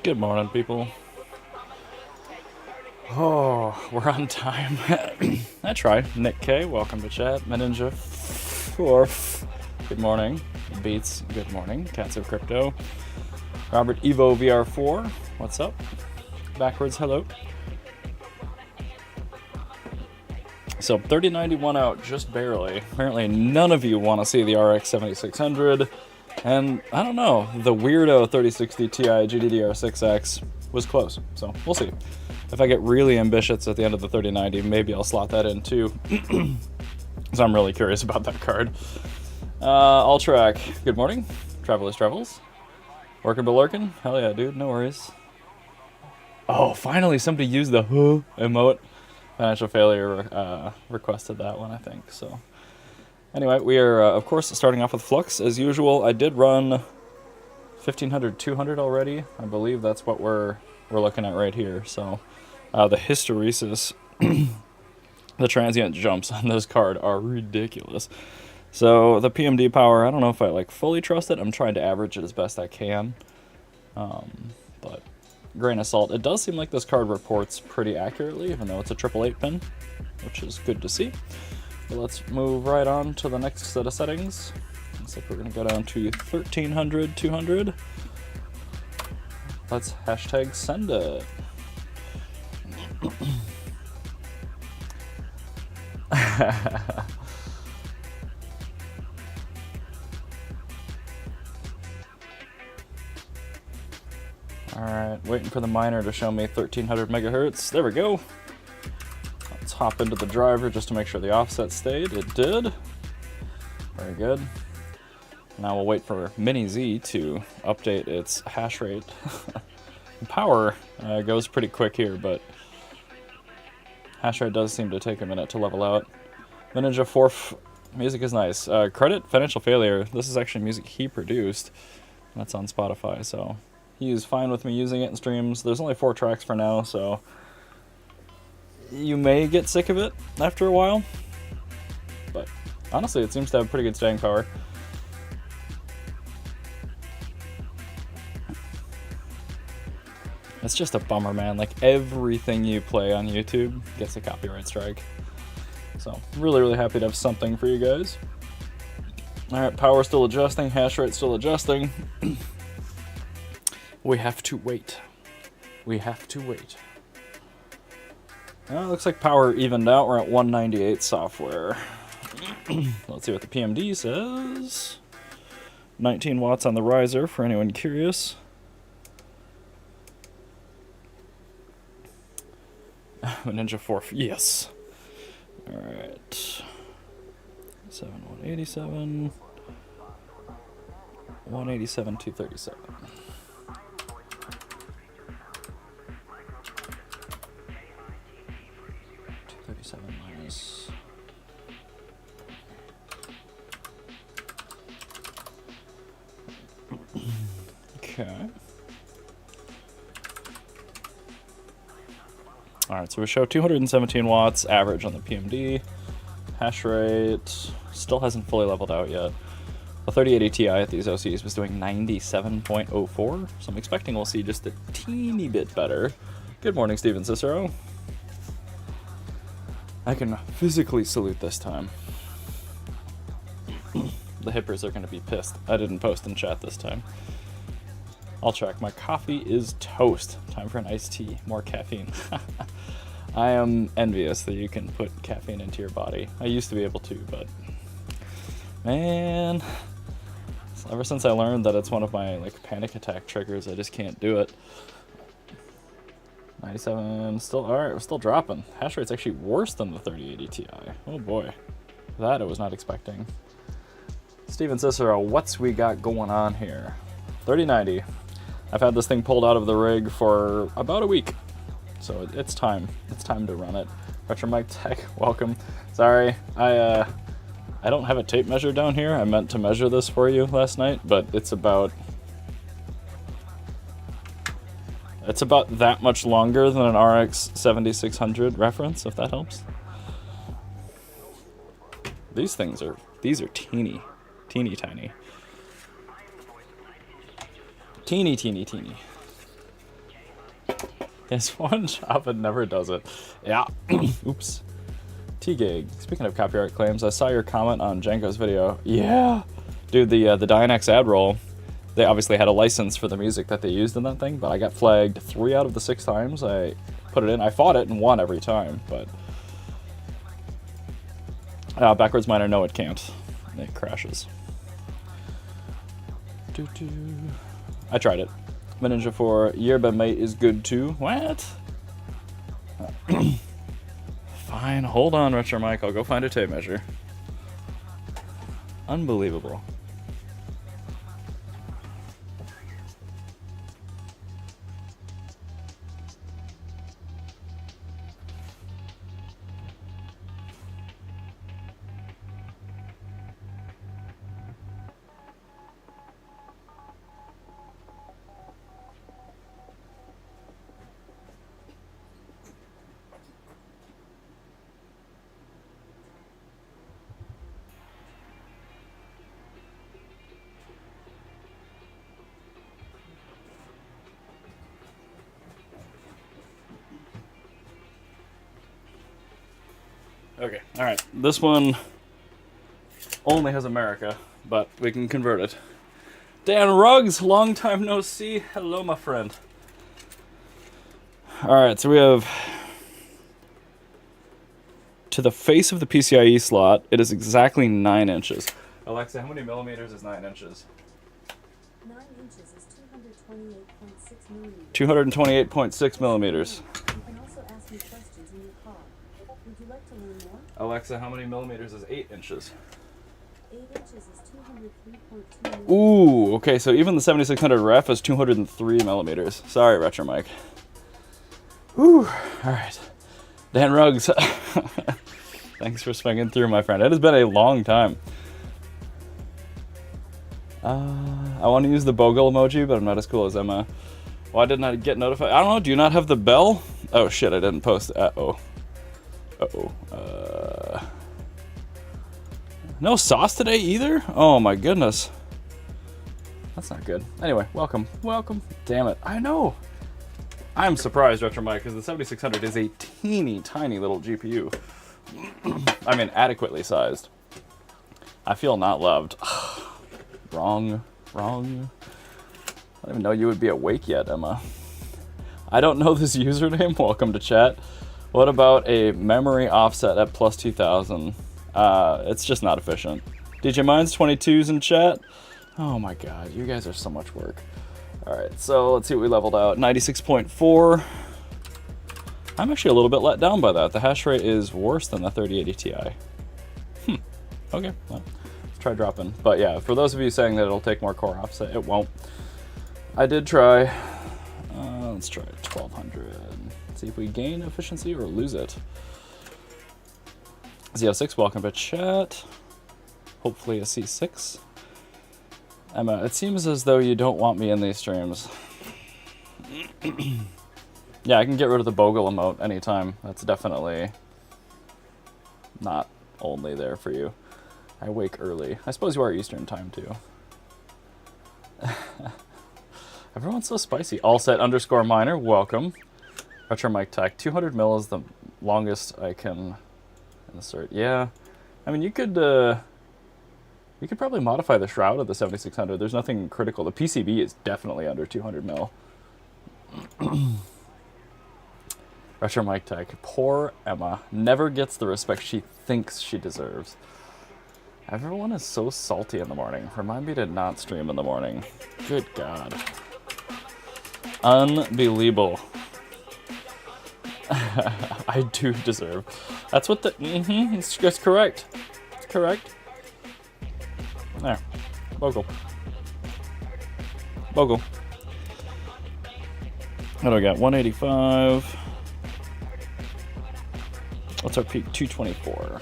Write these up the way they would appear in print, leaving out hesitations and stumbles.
Good morning, people. Oh, we're on time. I try. Nick K, welcome to chat. Meninja Forf, good morning. Beats, good morning. Cats of Crypto. Robert Evo VR4, what's up? Backwards, hello. So 3091 out, just barely. Apparently none of you want to see the RX 7600. And I don't know, the weirdo 3060 Ti GDDR6X was close, so we'll see. If I get really ambitious at the end of the 3090, maybe I'll slot that in too. So I'm really curious about that card. Ultrac, good morning. Travelers Travels. Working but lurking? Hell yeah, dude, no worries. Oh, finally somebody used the emote. Financial failure requested that one, I think, so. Anyway, we are, of course, starting off with Flux, as usual. I did run 1500, 200 already. I believe that's what we're looking at right here. So, the hysteresis, the transient jumps on this card are ridiculous. So, the PMD power, I don't know if I, fully trust it. I'm trying to average it as best I can. But, grain of salt. It does seem like this card reports pretty accurately, even though it's a 888 pin, which is good to see. But let's move right on to the next set of settings. Looks like we're going to go down to 1300, 200. Let's hashtag send it. Alright, waiting for the miner to show me 1300 megahertz. There we go. Let's hop into the driver just to make sure the offset stayed. It did. Very good. Now we'll wait for Mini Z to update its hash rate. Power goes pretty quick here, but hash rate does seem to take a minute to level out. Ninja 4 music is nice. Credit Financial Failure. This is actually music he produced. That's on Spotify, so he's fine with me using it in streams. There's only 4 tracks for now, so you may get sick of it after a while. But honestly, it seems to have pretty good staying power. It's just a bummer, man. Like, everything you play on YouTube gets a copyright strike. So, really, really happy to have something for you guys. Alright, power still adjusting, hash rate still adjusting. We have to wait. We have to wait. Well, it looks like power evened out. We're at 198 software. Let's see what the PMD says. 19 watts on the riser for anyone curious. Ninja 4, yes. Alright. 187. 187, 237. 237 minus. Okay. Alright, so we show 217 watts average on the PMD. Hash rate still hasn't fully leveled out yet. The 3080 Ti at these OCs was doing 97.04, so I'm expecting we'll see just a teeny bit better. Good morning, Steven Cicero. I can physically salute this time. The hippers are going to be pissed. I didn't post in chat this time. I'll check. My coffee is toast. Time for an iced tea. More caffeine. I am envious that you can put caffeine into your body. I used to be able to, but man, ever since I learned that it's one of my panic attack triggers, I just can't do it. 97, still alright. We're still dropping. Hash rate's actually worse than the 3080 Ti. Oh boy, that I was not expecting. Steven Cicero, what's we got going on here? 3090. I've had this thing pulled out of the rig for about a week, so it's time. It's time to run it. Retro Mike Tech, welcome. Sorry, I don't have a tape measure down here. I meant to measure this for you last night, but it's about that much longer than an RX 7600 reference, if that helps. These are teeny tiny. Teeny. It's one job and never does it. Yeah. Oops. T-Gig. Speaking of copyright claims, I saw your comment on Django's video. Yeah. Dude, the Dynex ad roll, they obviously had a license for the music that they used in that thing, but I got flagged 3 out of the 6 times I put it in. I fought it and won every time, but... backwards miner, no it can't. It crashes. I tried it. Ninja 4, Yerba Mate is good too. What? Fine, hold on, Retro Mike. I'll go find a tape measure. Unbelievable. Okay, alright. This one only has America, but we can convert it. Dan Ruggs, long time no see. Hello, my friend. Alright, so we have... To the face of the PCIe slot, it is exactly 9 inches. Alexa, how many millimeters is 9 inches? 9 inches is 228.6 millimeters. 228.6 millimeters. You can also ask me questions in your car. Would you like to learn more? Alexa, how many millimeters is 8 inches? 8 inches is 203.2 millimeters. Ooh, okay, so even the 7600 ref is 203 millimeters. Sorry, Retro Mike. Whew, alright. Dan Ruggs, thanks for swinging through, my friend. It has been a long time. I want to use the bogle emoji, but I'm not as cool as Emma. Why didn't I get notified? I don't know, do you not have the bell? Oh shit, I didn't post. Uh-oh. No sauce today either? Oh my goodness. That's not good. Anyway, welcome. Welcome. Damn it. I know. I'm surprised, Retro Mike, because the 7600 is a teeny tiny little GPU. I mean, adequately sized. I feel not loved. Wrong. I don't even know you would be awake yet, Emma. I don't know this username. Welcome to chat. What about a memory offset at plus 2000? It's just not efficient. DJ Mines 22's in chat. Oh my god, you guys are so much work. Alright, so let's see what we leveled out. 96.4. I'm actually a little bit let down by that. The hash rate is worse than the 3080 Ti. Okay, well, let's try dropping. But yeah, for those of you saying that it'll take more core offset, it won't. I did try. Let's try 1200. See if we gain efficiency or lose it. Z06, welcome to chat. Hopefully a C6. Emma, it seems as though you don't want me in these streams. Yeah, I can get rid of the bogle emote anytime. That's definitely not only there for you. I wake early. I suppose you are Eastern time too. Everyone's so spicy. Allset underscore miner, welcome. Retro Mike Tech. 200 mil is the longest I can insert. Yeah, I mean you could probably modify the shroud of the 7600. There's nothing critical. The PCB is definitely under 200 mil. Retro Mike Tech. Poor Emma never gets the respect she thinks she deserves. Everyone is so salty in the morning. Remind me to not stream in the morning. Good God. Unbelievable. I do deserve. That's what the... it's correct. It's correct. There. Bogle. What do I got? 185. What's our peak? 224.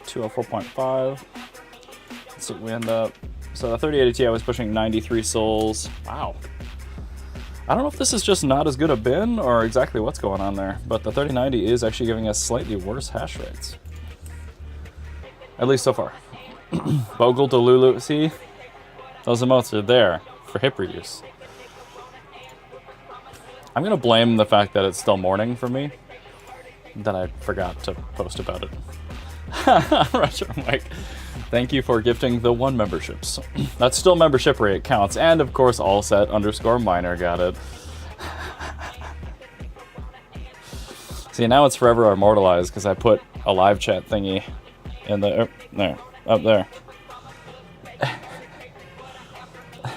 $204.5. Let's see what we end up. So the 3080 Ti was pushing 93 souls. Wow. I don't know if this is just not as good a bin or exactly what's going on there, but the 3090 is actually giving us slightly worse hash rates. At least so far. Bogle Delulu. See? Those emotes are there for hipper use. I'm going to blame the fact that it's still morning for me. That I forgot to post about it. Roger Mike. Thank you for gifting the 1 memberships. That's still membership rate counts. And of course, allset_miner got it. See, now it's forever immortalized because I put a live chat thingy in the... there. Up there.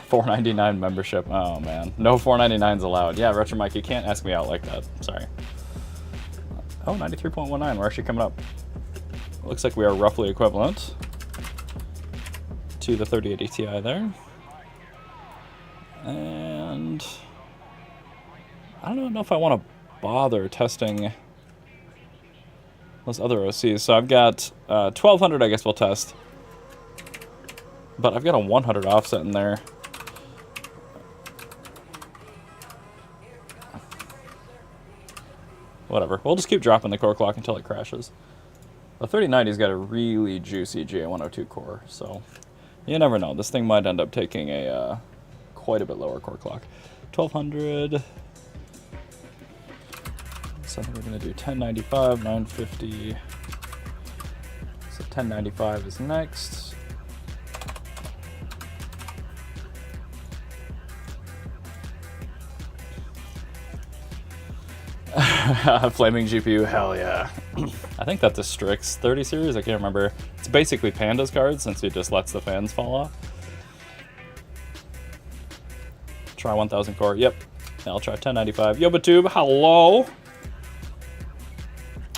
$4.99 membership. Oh, man. No $4.99s allowed. Yeah, Retro Mike, you can't ask me out like that. Sorry. Oh, 93.19. We're actually coming up. Looks like we are roughly equivalent to the 3080 Ti there. And I don't know if I want to bother testing those other OCs. So I've got 1200, I guess we'll test. But I've got a 100 offset in there. Whatever. We'll just keep dropping the core clock until it crashes. The 3090's got a really juicy GA102 core, so you never know. This thing might end up taking a quite a bit lower core clock. 1200. So I think we're going to do 1095, 950. So 1095 is next. Flaming GPU, hell yeah. I think that's a Strix 30 series, I can't remember. It's basically Panda's card since it just lets the fans fall off. Try 1000 core, yep. I'll try 1095. YobaTube, hello!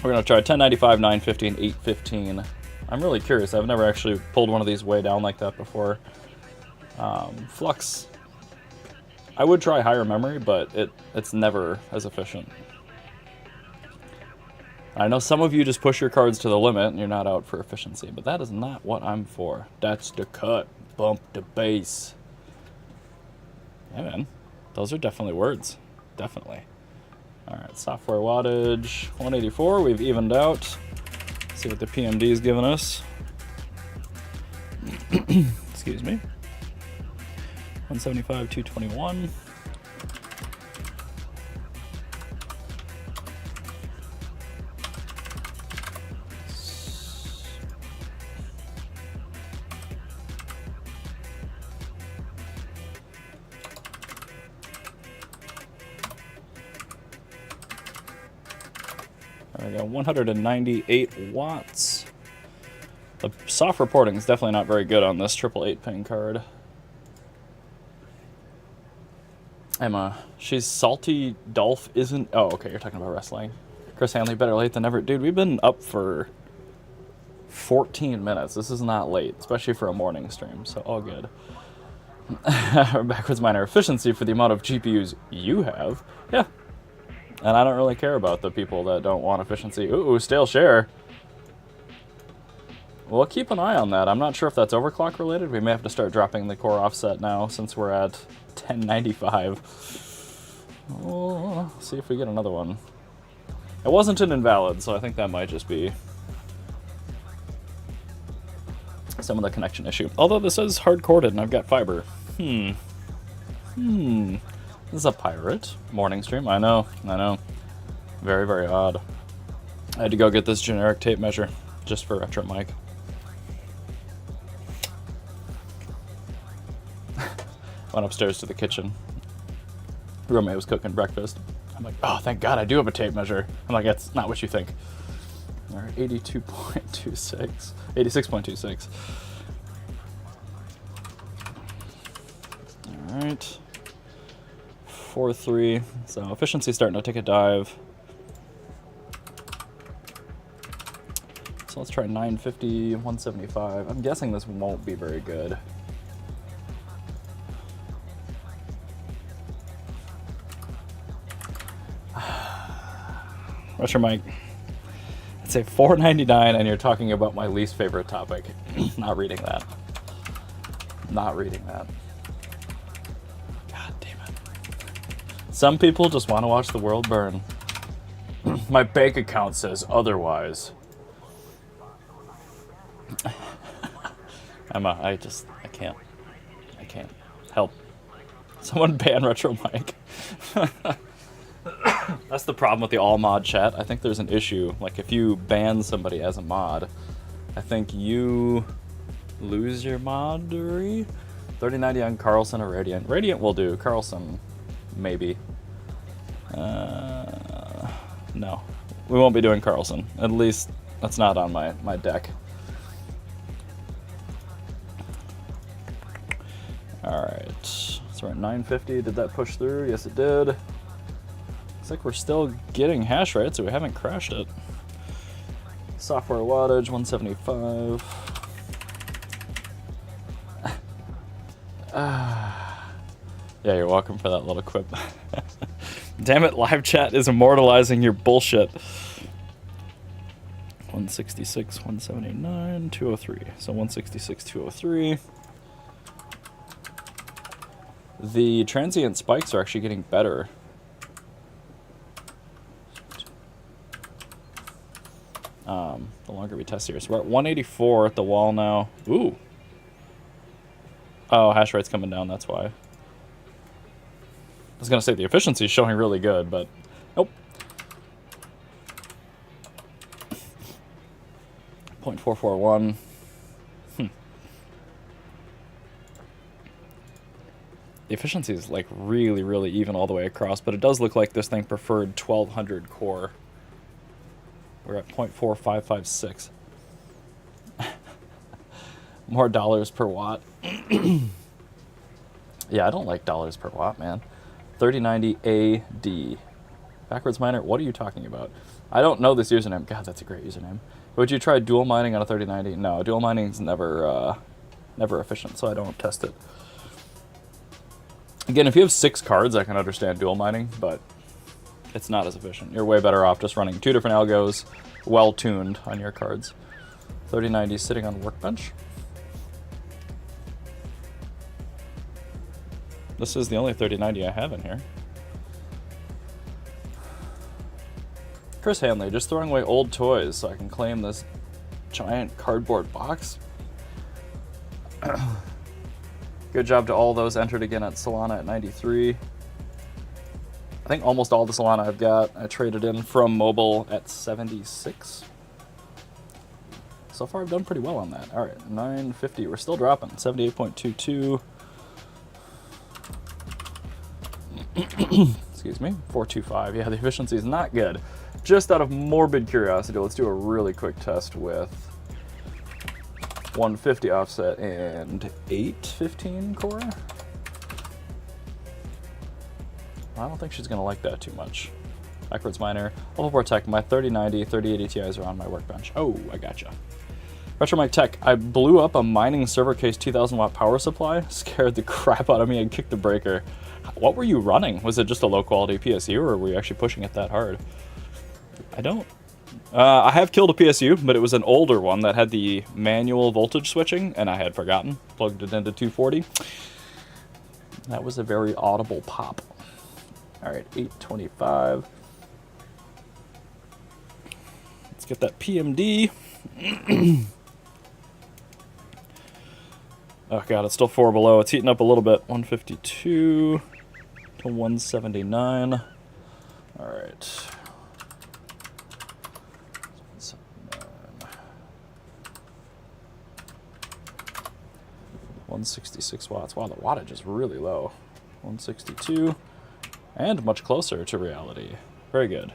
We're gonna try 1095, 950, and 815. I'm really curious, I've never actually pulled one of these way down like that before. Flux, I would try higher memory, but it's never as efficient. I know some of you just push your cards to the limit and you're not out for efficiency, but that is not what I'm for. That's the cut. Bump the bass. Yeah, man. Those are definitely words. Definitely. Alright, software wattage. 184, we've evened out. Let's see what the PMD is giving us. Excuse me. 175, 221. There we go, 198 watts. The soft reporting is definitely not very good on this 888 pin card. Emma, she's salty. Dolph isn't. Oh, okay, you're talking about wrestling. Chris Hanley, better late than never. Dude, we've been up for 14 minutes. This is not late, especially for a morning stream, so all good. Backwards miner efficiency for the amount of GPUs you have. Yeah. And I don't really care about the people that don't want efficiency. Ooh, stale share. We'll keep an eye on that. I'm not sure if that's overclock related. We may have to start dropping the core offset now since we're at 1095. Oh, see if we get another one. It wasn't an invalid, so I think that might just be some of the connection issue. Although this is hard-corded and I've got fiber. This is a pirate morning stream. I know. Very, very odd. I had to go get this generic tape measure just for Retro Mike. Went upstairs to the kitchen. Roommate was cooking breakfast. I'm like, oh, thank God I do have a tape measure. I'm like, that's not what you think. All right, 82.26, 86.26. All right, 4.3. So efficiency's starting to take a dive. So let's try 950, 175. I'm guessing this won't be very good. Rusher Mike, I'd say $4.99 and you're talking about my least favorite topic. Not reading that. Not reading that. God damn it. Some people just want to watch the world burn. My bank account says otherwise. Emma, I can't. I can't. Help. Someone ban Retro Mike. That's the problem with the all mod chat. I think there's an issue. Like, if you ban somebody as a mod, I think you lose your moddery. 3090 on Carlson or Radiant. Radiant will do. Carlson, maybe. No. We won't be doing Carlson. At least, that's not on my deck. Alright. So we're at 950. Did that push through? Yes, it did. Looks like we're still getting hash rate, so we haven't crashed it. Software wattage, 175. Yeah, you're welcome for that little quip. Damn it, live chat is immortalizing your bullshit. 166, 179, 203. So 166, 203. The transient spikes are actually getting better. The longer we test here. So we're at 184 at the wall now. Ooh. Oh, hash rate's coming down, that's why. I was going to say the efficiency is showing really good, but nope. 0.441. The efficiency is like really, really even all the way across, but it does look like this thing preferred 1200 core. We're at 0.4556. More dollars per watt. Yeah, I don't like dollars per watt, man. 3090 AD. Backwards miner, what are you talking about? I don't know this username. God, that's a great username. Would you try dual mining on a 3090? No, dual mining's never efficient, so I don't test it. Again, if you have 6 cards, I can understand dual mining, but it's not as efficient. You're way better off just running 2 different algos, well-tuned on your cards. 3090 sitting on workbench. This is the only 3090 I have in here. Chris Hanley, just throwing away old toys so I can claim this giant cardboard box. Good job to all those entered again at Solana at 93. I think almost all the Solana I've got I traded in from mobile at 76. So far I've done pretty well on that. All right, 950. We're still dropping. 78.22. Excuse me. 425. Yeah, the efficiency is not good. Just out of morbid curiosity, let's do a really quick test with 150 offset and 815 core. I don't think she's going to like that too much. Backwards miner. Level Tech, my 3090, 3080 Ti's are on my workbench. Oh, I gotcha. Retromike Tech, I blew up a mining server case 2000 watt power supply, scared the crap out of me and kicked the breaker. What were you running? Was it just a low quality PSU or were you actually pushing it that hard? I don't. I have killed a PSU, but it was an older one that had the manual voltage switching and I had forgotten. Plugged it into 240. That was a very audible pop. All right, 825. Let's get that PMD. Oh god, it's still 4 below. It's heating up a little bit. 152 to 179. All right. 166 watts. Wow, the wattage is really low. 162. And much closer to reality. Very good.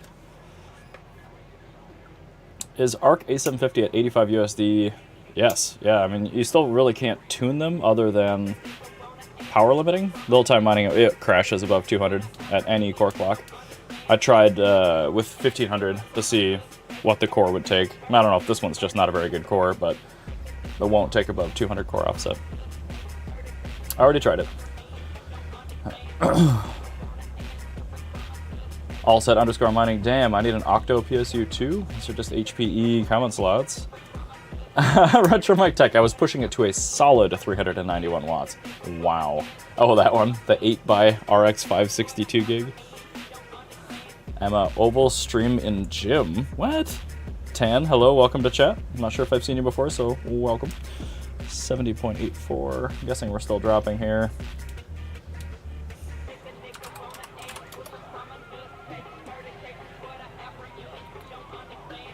Is ARC A750 at 85 USD? Yes. Yeah, I mean, you still really can't tune them other than power limiting. Little time mining, it crashes above 200 at any core clock. I tried with 1500 to see what the core would take. I don't know if this one's just not a very good core, but it won't take above 200 core offset. I already tried it. All set underscore mining. Damn, I need an Octo PSU too? These are just HPE comment slots. Retro Mike Tech, I was pushing it to a solid 391 watts. Wow. Oh, that one. The 8x RX 562 gig. Emma, Oval stream in gym. What? Tan, hello, welcome to chat. I'm not sure if I've seen you before, so welcome. 70.84. I'm guessing we're still dropping here.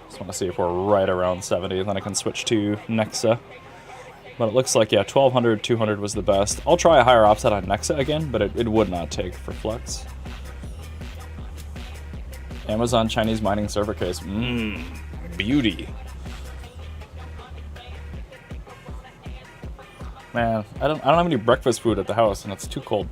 Just want to see if we're right around 70, then I can switch to Nexa. But it looks like, yeah, 1200, 200 was the best. I'll try a higher offset on Nexa again, but it would not take for Flux. Amazon Chinese mining server case. Beauty. Man, I don't have any breakfast food at the house, and it's too cold.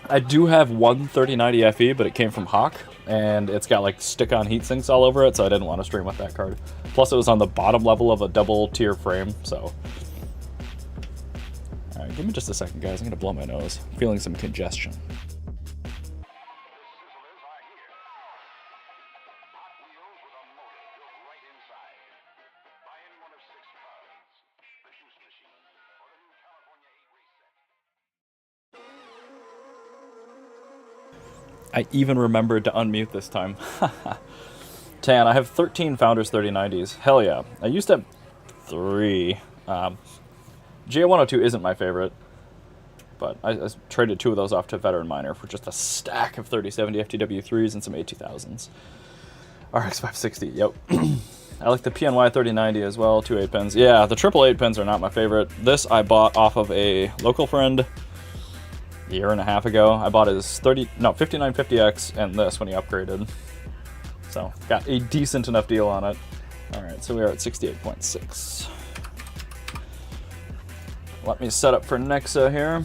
I do have one 3090 FE, but it came from Hawk, and it's got like stick-on heat sinks all over it, so I didn't want to stream with that card. Plus, it was on the bottom level of a double-tier frame, so. All right, give me just a second, guys. I'm gonna blow my nose. I'm feeling some congestion. I even remembered to unmute this time. Tan, I have 13 Founders 3090s. Hell yeah. I used to have 3. GA102 isn't my favorite, but I traded 2 of those off to Veteran Miner for just a stack of 3070 FTW3s and some A2000s. RX 560, yep. I like the PNY 3090 as well, 2 8-pins. Yeah, the triple 8-pins are not my favorite. This I bought off of a local friend a year and a half ago. I bought his 5950X and this when he upgraded. So, got a decent enough deal on it. Alright, so we are at 68.6. Let me set up for Nexa here.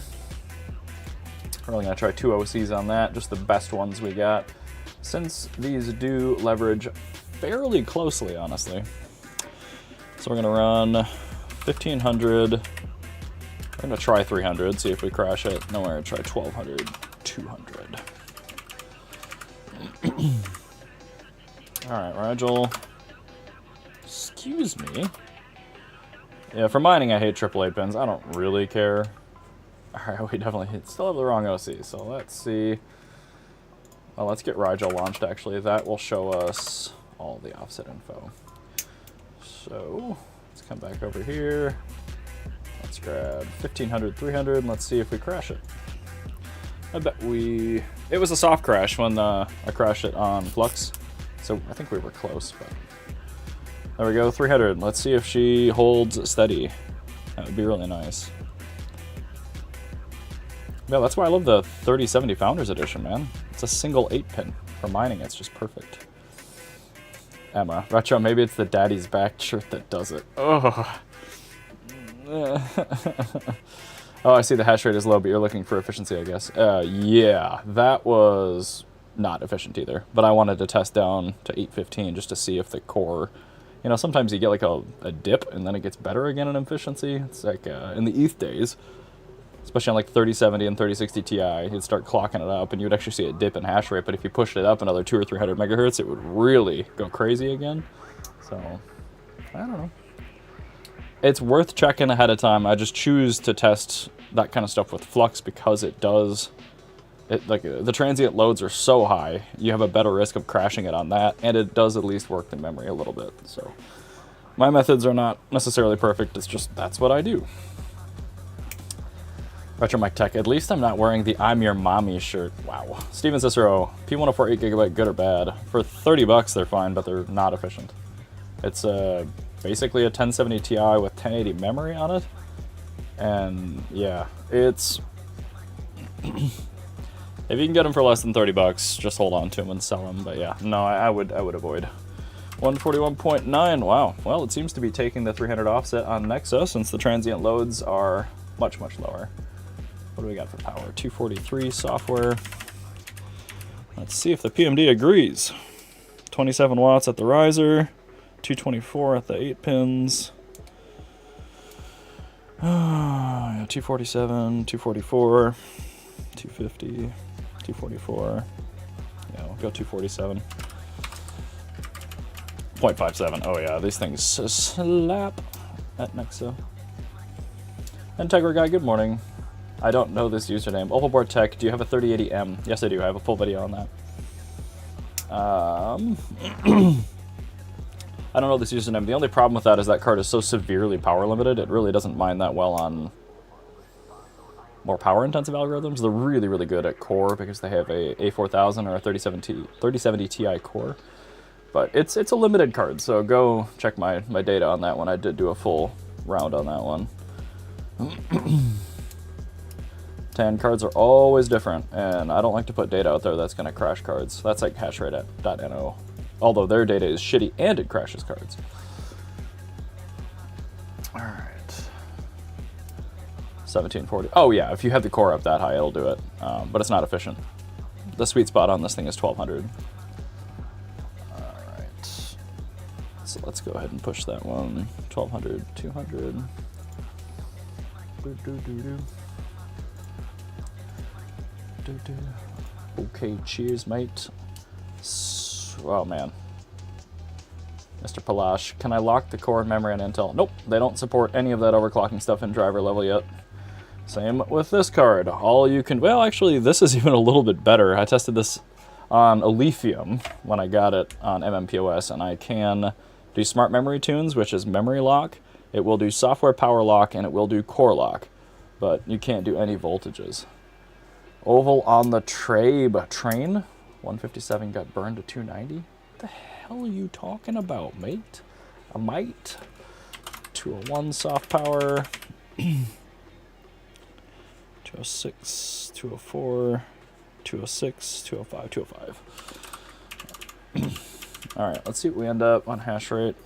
We're only going to try 2 OCs on that, just the best ones we got. Since these do leverage fairly closely, honestly. So we're going to run 1500. We're going to try 300, see if we crash it. No, we're going to try 1200, 200. Alright, Rigel. Excuse me. Yeah, for mining, I hate triple 8-pins. I don't really care. Alright, we definitely still have the wrong OC, so let's see. Well, let's get Rigel launched, actually. That will show us all the offset info. So, let's come back over here. Let's grab 1500, 300, and let's see if we crash it. I bet we... It was a soft crash when I crashed it on Flux, so I think we were close, but... There we go, 300. Let's see if she holds steady. That would be really nice. Yeah, that's why I love the 3070 Founders Edition, man. It's a single 8-pin. For mining, it's just perfect. Emma. Retro, maybe it's the Daddy's Back shirt that does it. Oh. Oh, I see the hash rate is low, but you're looking for efficiency, I guess. Yeah, that was not efficient either. But I wanted to test down to 815 just to see if the core... You know, sometimes you get like a dip, and then it gets better again in efficiency. It's like in the ETH days, especially on like 3070 and 3060 Ti, you'd start clocking it up, and you would actually see a dip in hash rate, but if you pushed it up another 200 or 300 megahertz, it would really go crazy again. So, I don't know. It's worth checking ahead of time. I just choose to test that kind of stuff with Flux because it does... like the transient loads are so high, you have a better risk of crashing it on that, and it does at least work the memory a little bit. So my methods are not necessarily perfect, it's just that's what I do. Retro Mike Tech, at least I'm not wearing the I'm Your Mommy shirt. Wow. Steven Cicero, P104 8GB, good or bad? For 30 bucks they're fine, but they're not efficient. It's basically a 1070 Ti with 1080 memory on it, and yeah, it's... If you can get them for less than 30 bucks, just hold on to them and sell them. But yeah, no, I would avoid. 141.9, wow. Well, it seems to be taking the 300 offset on Nexa since the transient loads are much, much lower. What do we got for power? 243 software. Let's see if the PMD agrees. 27 watts at the riser, 224 at the 8 pins. 247, 244, 250. 244. Yeah, we'll go 247. 0.57. Oh yeah, these things slap at Nexa. Integra guy, good morning. I don't know this username. Opalboard Tech, do you have a 3080M? Yes, I do. I have a full video on that. I don't know this username. The only problem with that is that card is so severely power limited, it really doesn't mind that well on more power intensive algorithms. They're really, really good at core because they have a A4000 or a 3070 Ti core. But it's a limited card, so go check my data on that one. I did do a full round on that one. TAN cards are always different, and I don't like to put data out there that's going to crash cards. That's like hasrate.no. Although their data is shitty and it crashes cards. Alright. 1740. Oh yeah, if you have the core up that high, it'll do it. But it's not efficient. The sweet spot on this thing is 1200. Alright. So let's go ahead and push that one. 1200, 200. Okay, cheers, mate. Oh man. Mr. Palash, can I lock the core memory on Intel? Nope, they don't support any of that overclocking stuff in driver level yet. Same with this card. All you can, well, actually, this is even a little bit better. I tested this on Alephium when I got it on MMPoS, and I can do smart memory tunes, which is memory lock. It will do software power lock, and it will do core lock, but you can't do any voltages. Oval on the train. 157 got burned to 290. What the hell are you talking about, mate? A mite. 201 soft power. 206, 204, 206, 205, 205. Alright, let's see what we end up on hash rate.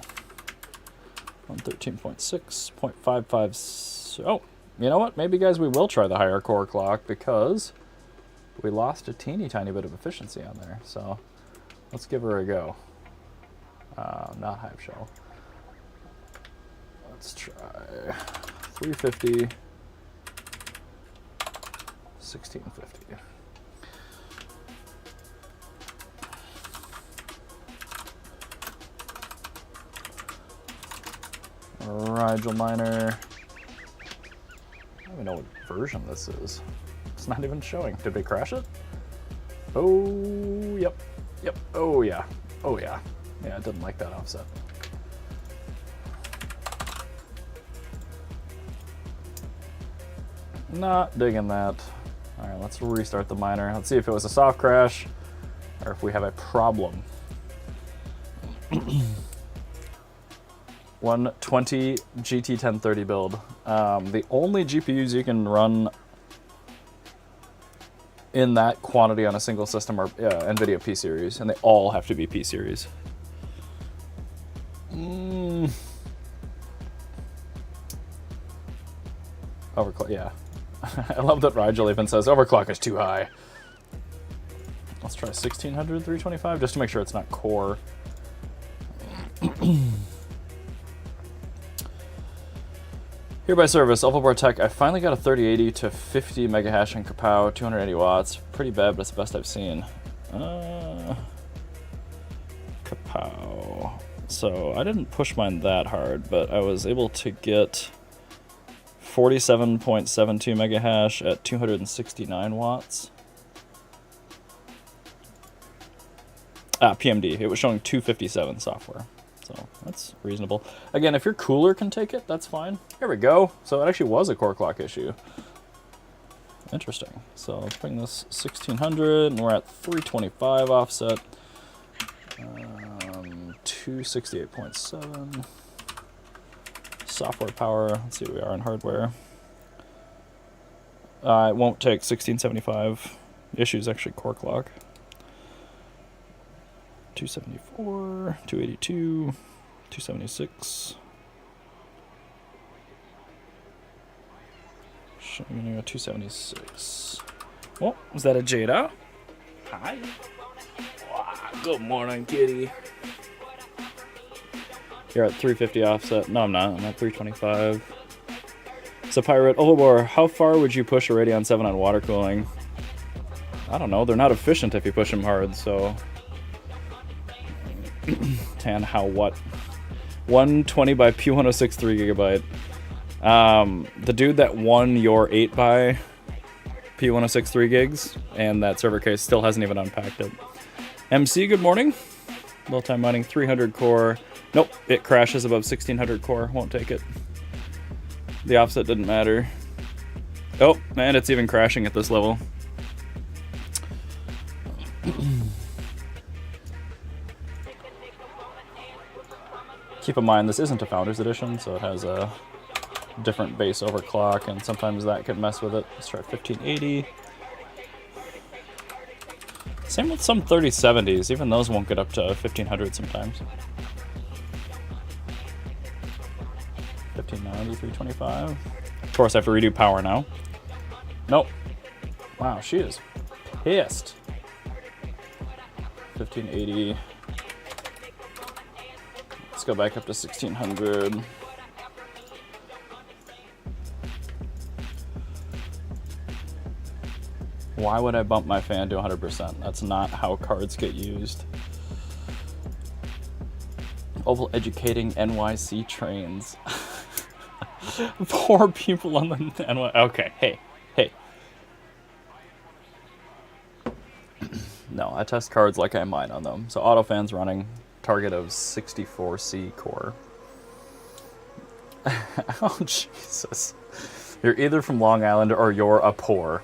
113.6, 0.55. Oh, you know what? Maybe, guys, we will try the higher core clock because we lost a teeny tiny bit of efficiency on there. So let's give her a go. Not Hive Shell. Let's try 350, 1650. Rigel Miner. I don't even know what version this is. It's not even showing. Did we crash it? Oh, yep. Yep. Oh, yeah. Oh, yeah. Yeah, I didn't like that offset. Not digging that. All right, let's restart the miner. Let's see if it was a soft crash or if we have a problem. 120 GT 1030 build. The only GPUs you can run in that quantity on a single system are NVIDIA P-Series, and they all have to be P-Series. Overclock, yeah. I love that Rigel even says overclock is too high. Let's try 1600, 325, just to make sure it's not core. Here by service, Alphabor Tech, I finally got a 3080 to 50 mega hash in Kapow, 280 watts. Pretty bad, but it's the best I've seen. Kapow. So I didn't push mine that hard, but I was able to get 47.72 mega hash at 269 watts. PMD. It was showing 257 software. So that's reasonable. Again, if your cooler can take it, that's fine. Here we go. So it actually was a core clock issue. Interesting. So let's bring this 1600, and we're at 325 offset. 268.7. Software power. Let's see what we are in hardware. It won't take 1675. The issue is actually core clock. 274, 282, 276. Showing you a 276. Oh, was that a Jada? Hi. Wow, good morning, kitty. You're at 350 offset. No, I'm not. I'm at 325. So, Pirate, Olibor, how far would you push a Radeon 7 on water cooling? I don't know. They're not efficient if you push them hard, so... Tan, how what? 120 by P106 3 gigabyte. The dude that won your 8 by P106 3 gigs and that server case still hasn't even unpacked it. MC, good morning. Real-time mining, 300 core. Nope, it crashes above 1600 core. Won't take it. The offset didn't matter. Oh, and it's even crashing at this level. Keep in mind, this isn't a Founders Edition, so it has a different base overclock, and sometimes that could mess with it. Let's try 1580. Same with some 3070s, even those won't get up to 1500 sometimes. 1590, 325. Of course, I have to redo power now. Nope. Wow, she is pissed. 1580. Let's go back up to 1600. Why would I bump my fan to 100%? That's not how cards get used. Oval educating NYC trains. Poor people on the NY. Okay, hey. No, I test cards like I mine on them. So AutoFan's running, target of 64C core. Oh, Jesus. You're either from Long Island or you're a poor.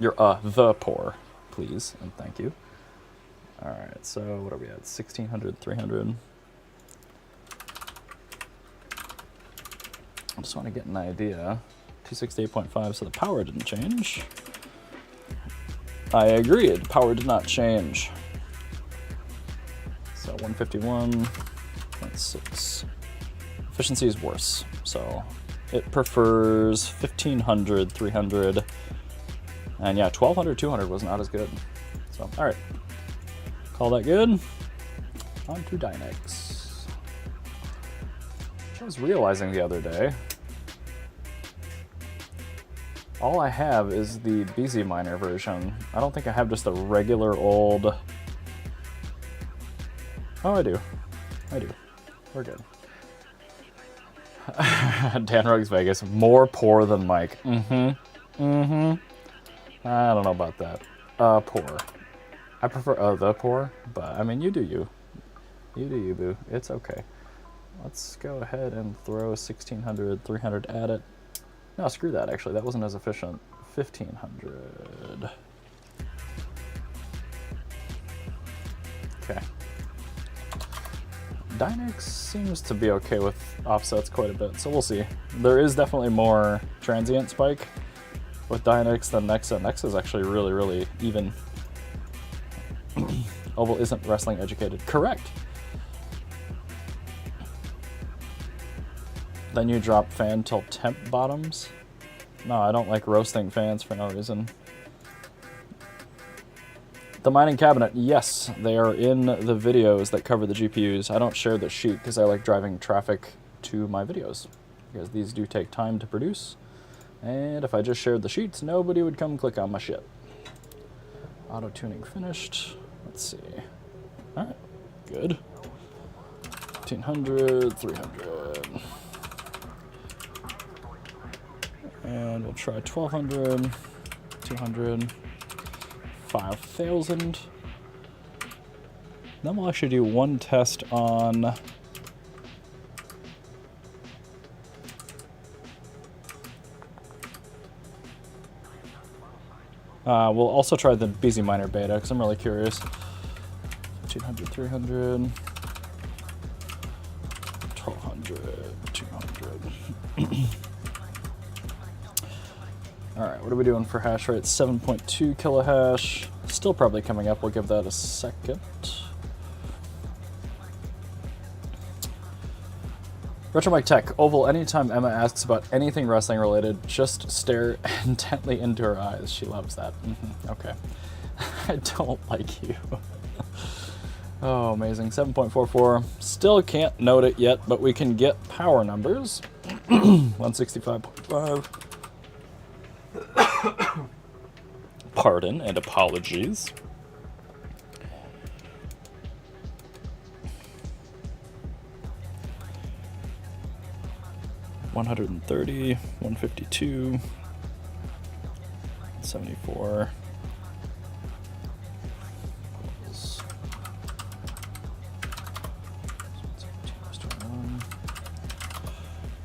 You're the poor, please, and thank you. All right, so what are we at? 1600, 300. I just want to get an idea. 268.5, so the power didn't change. I agreed, power did not change. So 151.6. Efficiency is worse, so it prefers 1500, 300. And yeah, 1200, 200 was not as good. So, all right. Call that good. On to Dynex. Which I was realizing the other day. All I have is the BZ Miner version. I don't think I have just the regular old... Oh, I do. We're good. Dan Ruggs Vegas, more poor than Mike. I don't know about that. Poor. I prefer the poor, but I mean, you do you. You do you, boo. It's okay. Let's go ahead and throw 1600, 300 at it. No, screw that, actually. That wasn't as efficient. 1500. Okay. Dynex seems to be okay with offsets quite a bit, so we'll see. There is definitely more transient spike with Dynex than Nexa. Nexa is actually really, really even. Oval isn't wrestling educated. Correct. Then you drop fan till temp bottoms. No, I don't like roasting fans for no reason. The mining cabinet, yes, they are in the videos that cover the GPUs. I don't share the sheet because I like driving traffic to my videos, because these do take time to produce. And if I just shared the sheets, nobody would come click on my shit. Auto-tuning finished. Let's see. All right, good. 1500, 300. And we'll try 1200, 200, 5000. Then we'll actually do one test on we'll also try the BZ Miner beta because I'm really curious. 1500, 300, 1200, 200. All right, what are we doing for hash rate? 7.2 kilohash. Still probably coming up. We'll give that a second. Retromike Tech, Oval, anytime Emma asks about anything wrestling related, just stare intently into her eyes. She loves that. Okay. I don't like you. Oh, amazing. 7.44. Still can't note it yet, but we can get power numbers. 165.5. Pardon and apologies. $130, $152, $74.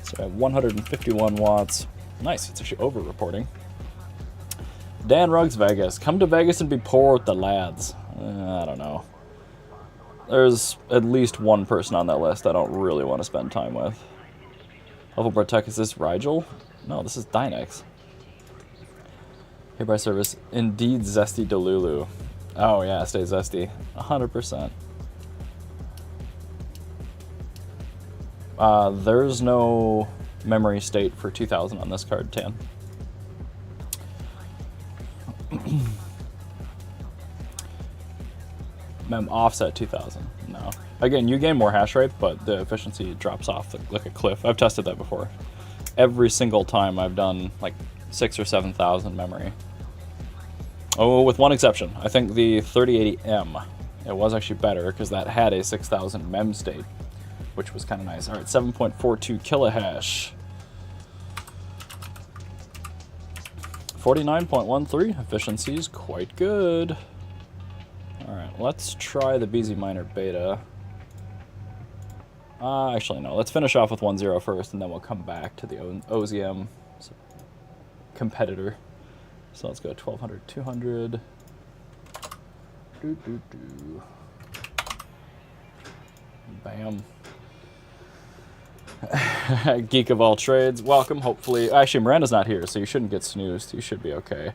So I have 151 watts. Nice, it's actually over-reporting. Dan Ruggs Vegas. Come to Vegas and be poor with the lads. I don't know. There's at least one person on that list I don't really want to spend time with. Level Protect, is this Rigel? No, this is Dynex. Hereby service. Indeed Zesty Delulu. Oh yeah, stay zesty. 100%. There's no memory state for 2000 on this card, Tan. Mem offset 2000. No. Again, you gain more hash rate, but the efficiency drops off like a cliff. I've tested that before. Every single time I've done like 6,000 or 7,000 memory. Oh, with one exception. I think the 3080M, it was actually better because that had a 6,000 mem state, which was kind of nice. All right, 7.42 kilohash. 49.13 efficiency is quite good. All right, let's try the BZ Miner beta. Actually, no. Let's finish off with 1.0 first, and then we'll come back to the OZM competitor. So let's go 1200, 200. Bam. Geek of all trades, welcome. Hopefully, actually, Miranda's not here, so you shouldn't get snoozed. You should be okay.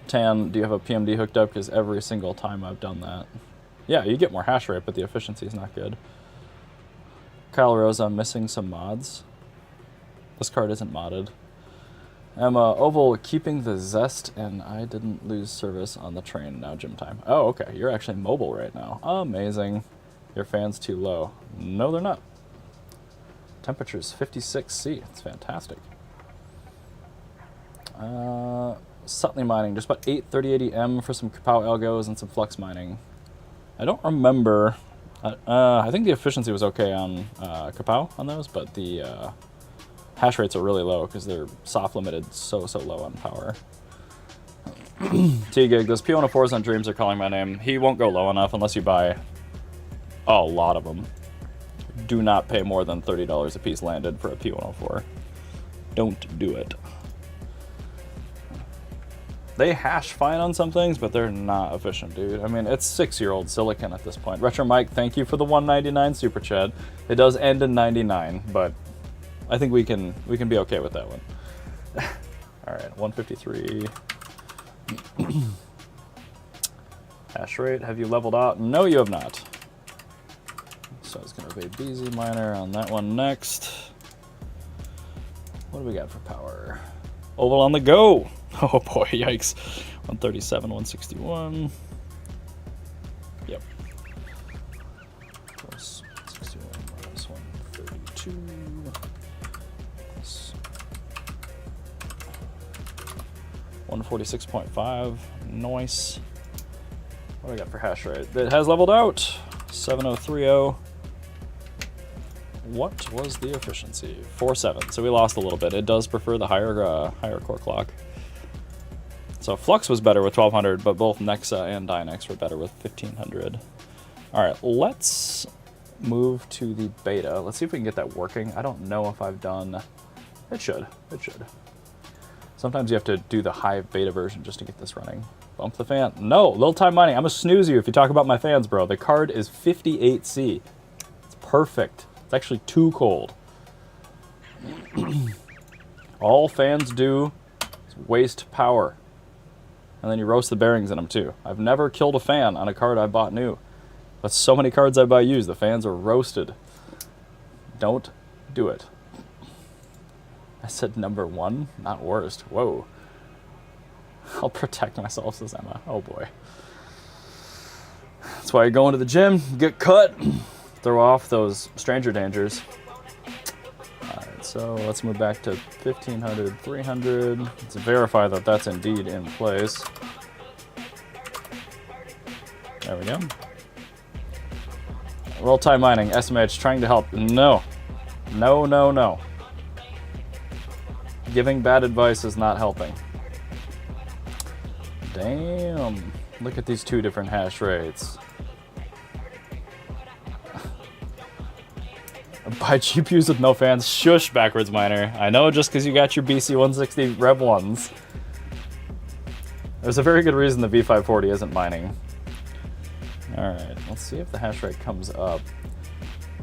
Tan, do you have a PMD hooked up? Because every single time I've done that. Yeah, you get more hash rate, but the efficiency is not good. Kyle Rose, I'm missing some mods. This card isn't modded. Emma Oval, keeping the zest, and I didn't lose service on the train. Now gym time. Oh, okay. You're actually mobile right now. Amazing. Your fan's too low. No, they're not. Temperature's 56C. It's fantastic. Sutley mining. Just about 8 3080M for some Kapow algos and some Flux mining. I don't remember. I think the efficiency was okay on Kapow on those, but the hash rates are really low because they're soft limited so low on power. T-Gig, those P104s on Dreams are calling my name. He won't go low enough unless you buy a lot of them. Do not pay more than $30 a piece landed for a P104. Don't do it. They hash fine on some things, but they're not efficient, dude. I mean, it's 6-year-old silicon at this point. Retro Mike, thank you for the 199 super chat. It does end in 99, but I think we can be okay with that one. All right, 153. Hash rate, have you leveled out? No, you have not. So it's gonna be BZ Miner on that one next. What do we got for power? Oval on the go. Oh boy, yikes. 137, 161. Yep. Plus 61 minus 132. Plus 146.5. Nice. What do I got for hash rate? It has leveled out. 7030. What was the efficiency? 4.7. So we lost a little bit. It does prefer the higher core clock. So Flux was better with 1200, but both Nexa and Dynex were better with 1500. All right, let's move to the beta. Let's see if we can get that working. I don't know if I've done... It should. It should. Sometimes you have to do the Hive beta version just to get this running. Bump the fan. No, little time mining. I'm gonna snooze you if you talk about my fans, bro. The card is 58C. It's perfect. It's actually too cold. All fans do is waste power. And then you roast the bearings in them too. I've never killed a fan on a card I bought new. But so many cards I buy used, the fans are roasted. Don't do it. I said number 1, not worst. Whoa. I'll protect myself, says Emma. Oh boy. That's why you go into the gym, get cut, throw off those stranger dangers. Alright, so let's move back to 1500, 300. Let's verify that that's indeed in place. There we go. Roll time mining, SMH trying to help. No. No, no, no. Giving bad advice is not helping. Damn. Look at these two different hash rates. Buy GPUs with no fans. Shush, backwards miner. I know, just because you got your BC160 Rev 1s. There's a very good reason the V540 isn't mining. Alright, let's see if the hash rate comes up.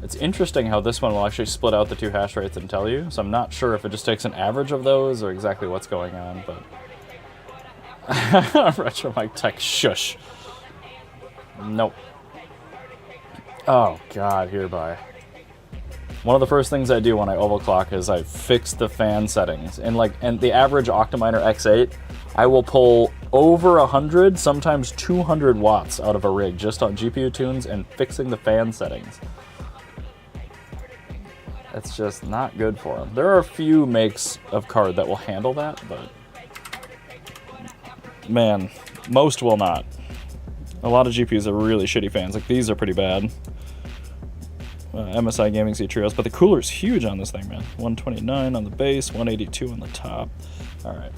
It's interesting how this one will actually split out the two hash rates and tell you, so I'm not sure if it just takes an average of those or exactly what's going on, but... Retro Mike Tech, shush. Nope. Oh god, hereby. One of the first things I do when I overclock is I fix the fan settings. And the average Octominer X8, I will pull over 100, sometimes 200 watts out of a rig just on GPU tunes and fixing the fan settings. It's just not good for them. There are a few makes of card that will handle that, but man, most will not. A lot of GPUs are really shitty fans. Like these are pretty bad. MSI Gaming Z Trios, but the cooler's huge on this thing, man. 129 on the base, 182 on the top. All right.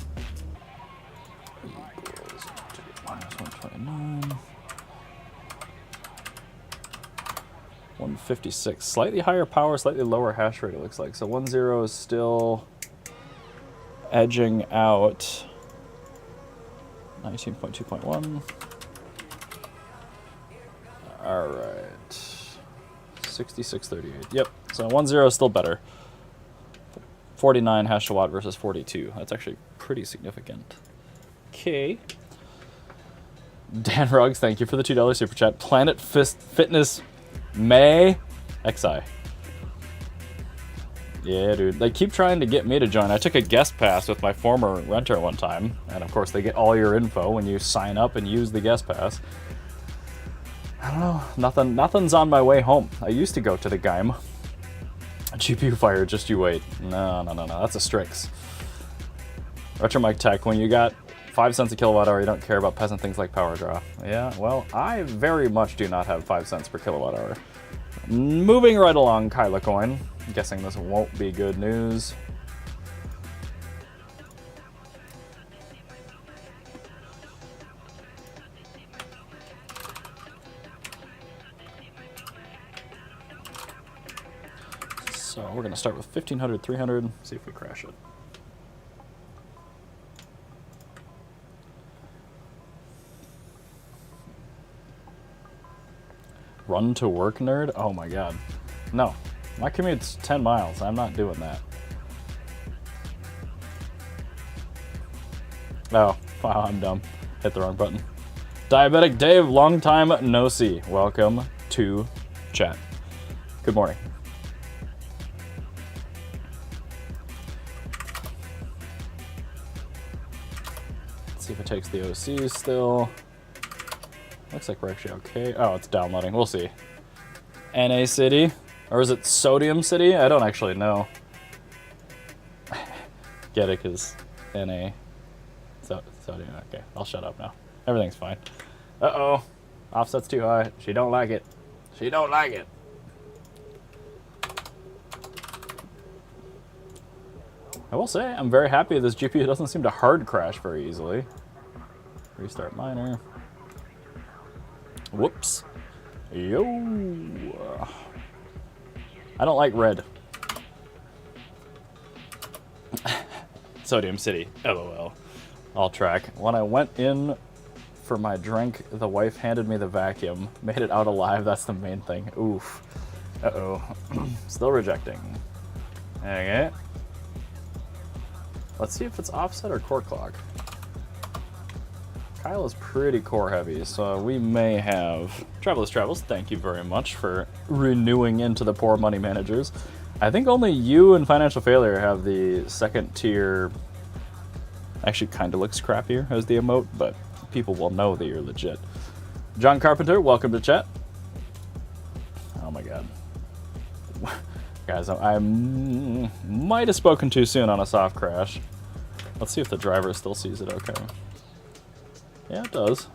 Equals minus 129. 156. Slightly higher power, slightly lower hash rate, it looks like. So 1.0 is still edging out 19.2.1. All right. 6638. Yep. So 1.0 is still better. 49 hash to watt versus 42. That's actually pretty significant. Okay. Dan Ruggs, thank you for the $2 super chat. Planet Fitness May XI. Yeah, dude. They keep trying to get me to join. I took a guest pass with my former renter one time, and of course they get all your info when you sign up and use the guest pass. I don't know. Nothing's on my way home. I used to go to the game. GPU fire, just you wait. No. That's a Strix. Retro Mike Tech, when you got 5 cents a kilowatt hour, you don't care about peasant things like power draw. Yeah, well, I very much do not have 5 cents per kilowatt hour. Moving right along, Kyla Coin. I'm guessing this won't be good news. So we're going to start with 1500, 300, see if we crash it. Run to work nerd? Oh my god. No. My commute's 10 miles. I'm not doing that. Oh, wow, I'm dumb. Hit the wrong button. Diabetic Dave, long time no see. Welcome to chat. Good morning. Let's see if it takes the OC still. Looks like we're actually okay. Oh, it's downloading. We'll see. NA City? Or is it Sodium City? I don't actually know. Get it, because NA. Sodium. Okay, I'll shut up now. Everything's fine. Uh-oh. Offset's too high. She don't like it. She don't like it. I will say, I'm very happy this GPU doesn't seem to hard crash very easily. Restart miner. Whoops. Yo. I don't like red. Sodium City. LOL. All track. When I went in for my drink, the wife handed me the vacuum. Made it out alive. That's the main thing. Oof. Uh-oh. Still rejecting. Okay. Let's see if it's offset or core clock. Kyle is pretty core heavy, so we may have... Travelers Travels, thank you very much for renewing into the poor money managers. I think only you and Financial Failure have the second tier... Actually kind of looks crappier as the emote, but people will know that you're legit. John Carpenter, welcome to chat. Oh my god. Guys, I might have spoken too soon on a soft crash. Let's see if the driver still sees it okay. Yeah, it does.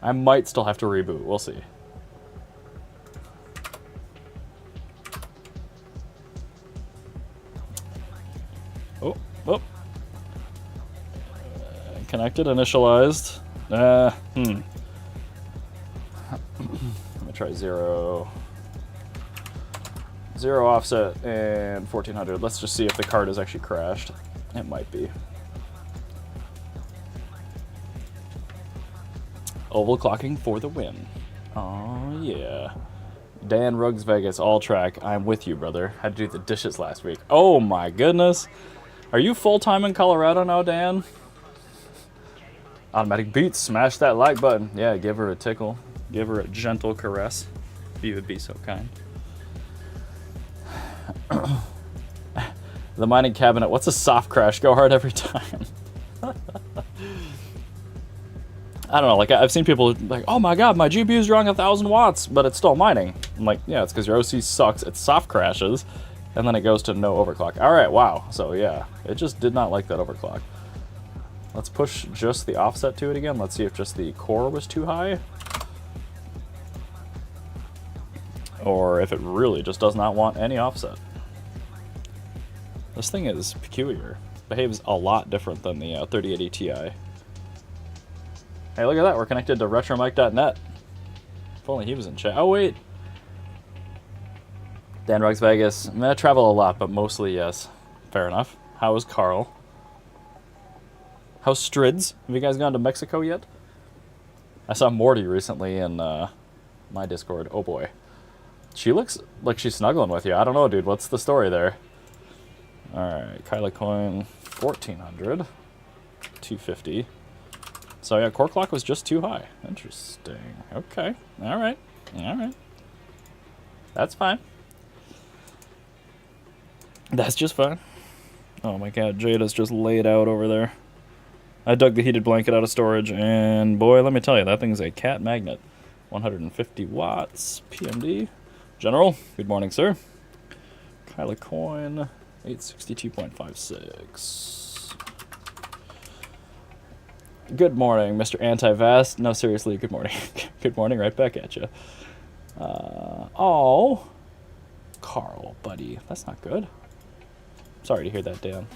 I might still have to reboot. We'll see. Oh. Connected, initialized. Let me try 0 offset and 1400. Let's just see if the card is actually crashed. It might be. Overclocking for the win. Oh yeah. Dan Ruggs Vegas, all track. I'm with you, brother. Had to do the dishes last week. Oh my goodness. Are you full-time in Colorado now, Dan? Automatic Beats, smash that like button. Yeah, give her a tickle. Give her a gentle caress, if you would be so kind. The mining cabinet, what's a soft crash? Go hard every time. I don't know, like I've seen people like, oh my god, my GPU's drawing 1,000 watts, but it's still mining. I'm like, yeah, it's because your OC sucks, it soft crashes, and then it goes to no overclock. Alright, wow, so yeah, it just did not like that overclock. Let's push just the offset to it again. Let's see if just the core was too high. Or if it really just does not want any offset. This thing is peculiar. Behaves a lot different than the 3080 Ti. Hey, look at that. We're connected to retromike.net. If only he was in chat. Oh, wait. Dan Ruggs Vegas. I travel a lot, but mostly yes. Fair enough. How is Carl? How's Strids? Have you guys gone to Mexico yet? I saw Morty recently in my Discord. Oh boy. She looks like she's snuggling with you. I don't know, dude. What's the story there? Alright, Kyla coin 1400. 250. So yeah, core clock was just too high. Interesting. Okay. Alright. Alright. That's fine. That's just fine. Oh my god, Jada's just laid out over there. I dug the heated blanket out of storage, and boy, let me tell you, that thing's a cat magnet. 150 watts, PMD. General, good morning, sir. Kyla coin, 862.56. Good morning, Mr. Anti-Vast. No, seriously, good morning. Good morning, right back at you. Oh, Carl, buddy, that's not good. Sorry to hear that, Dan.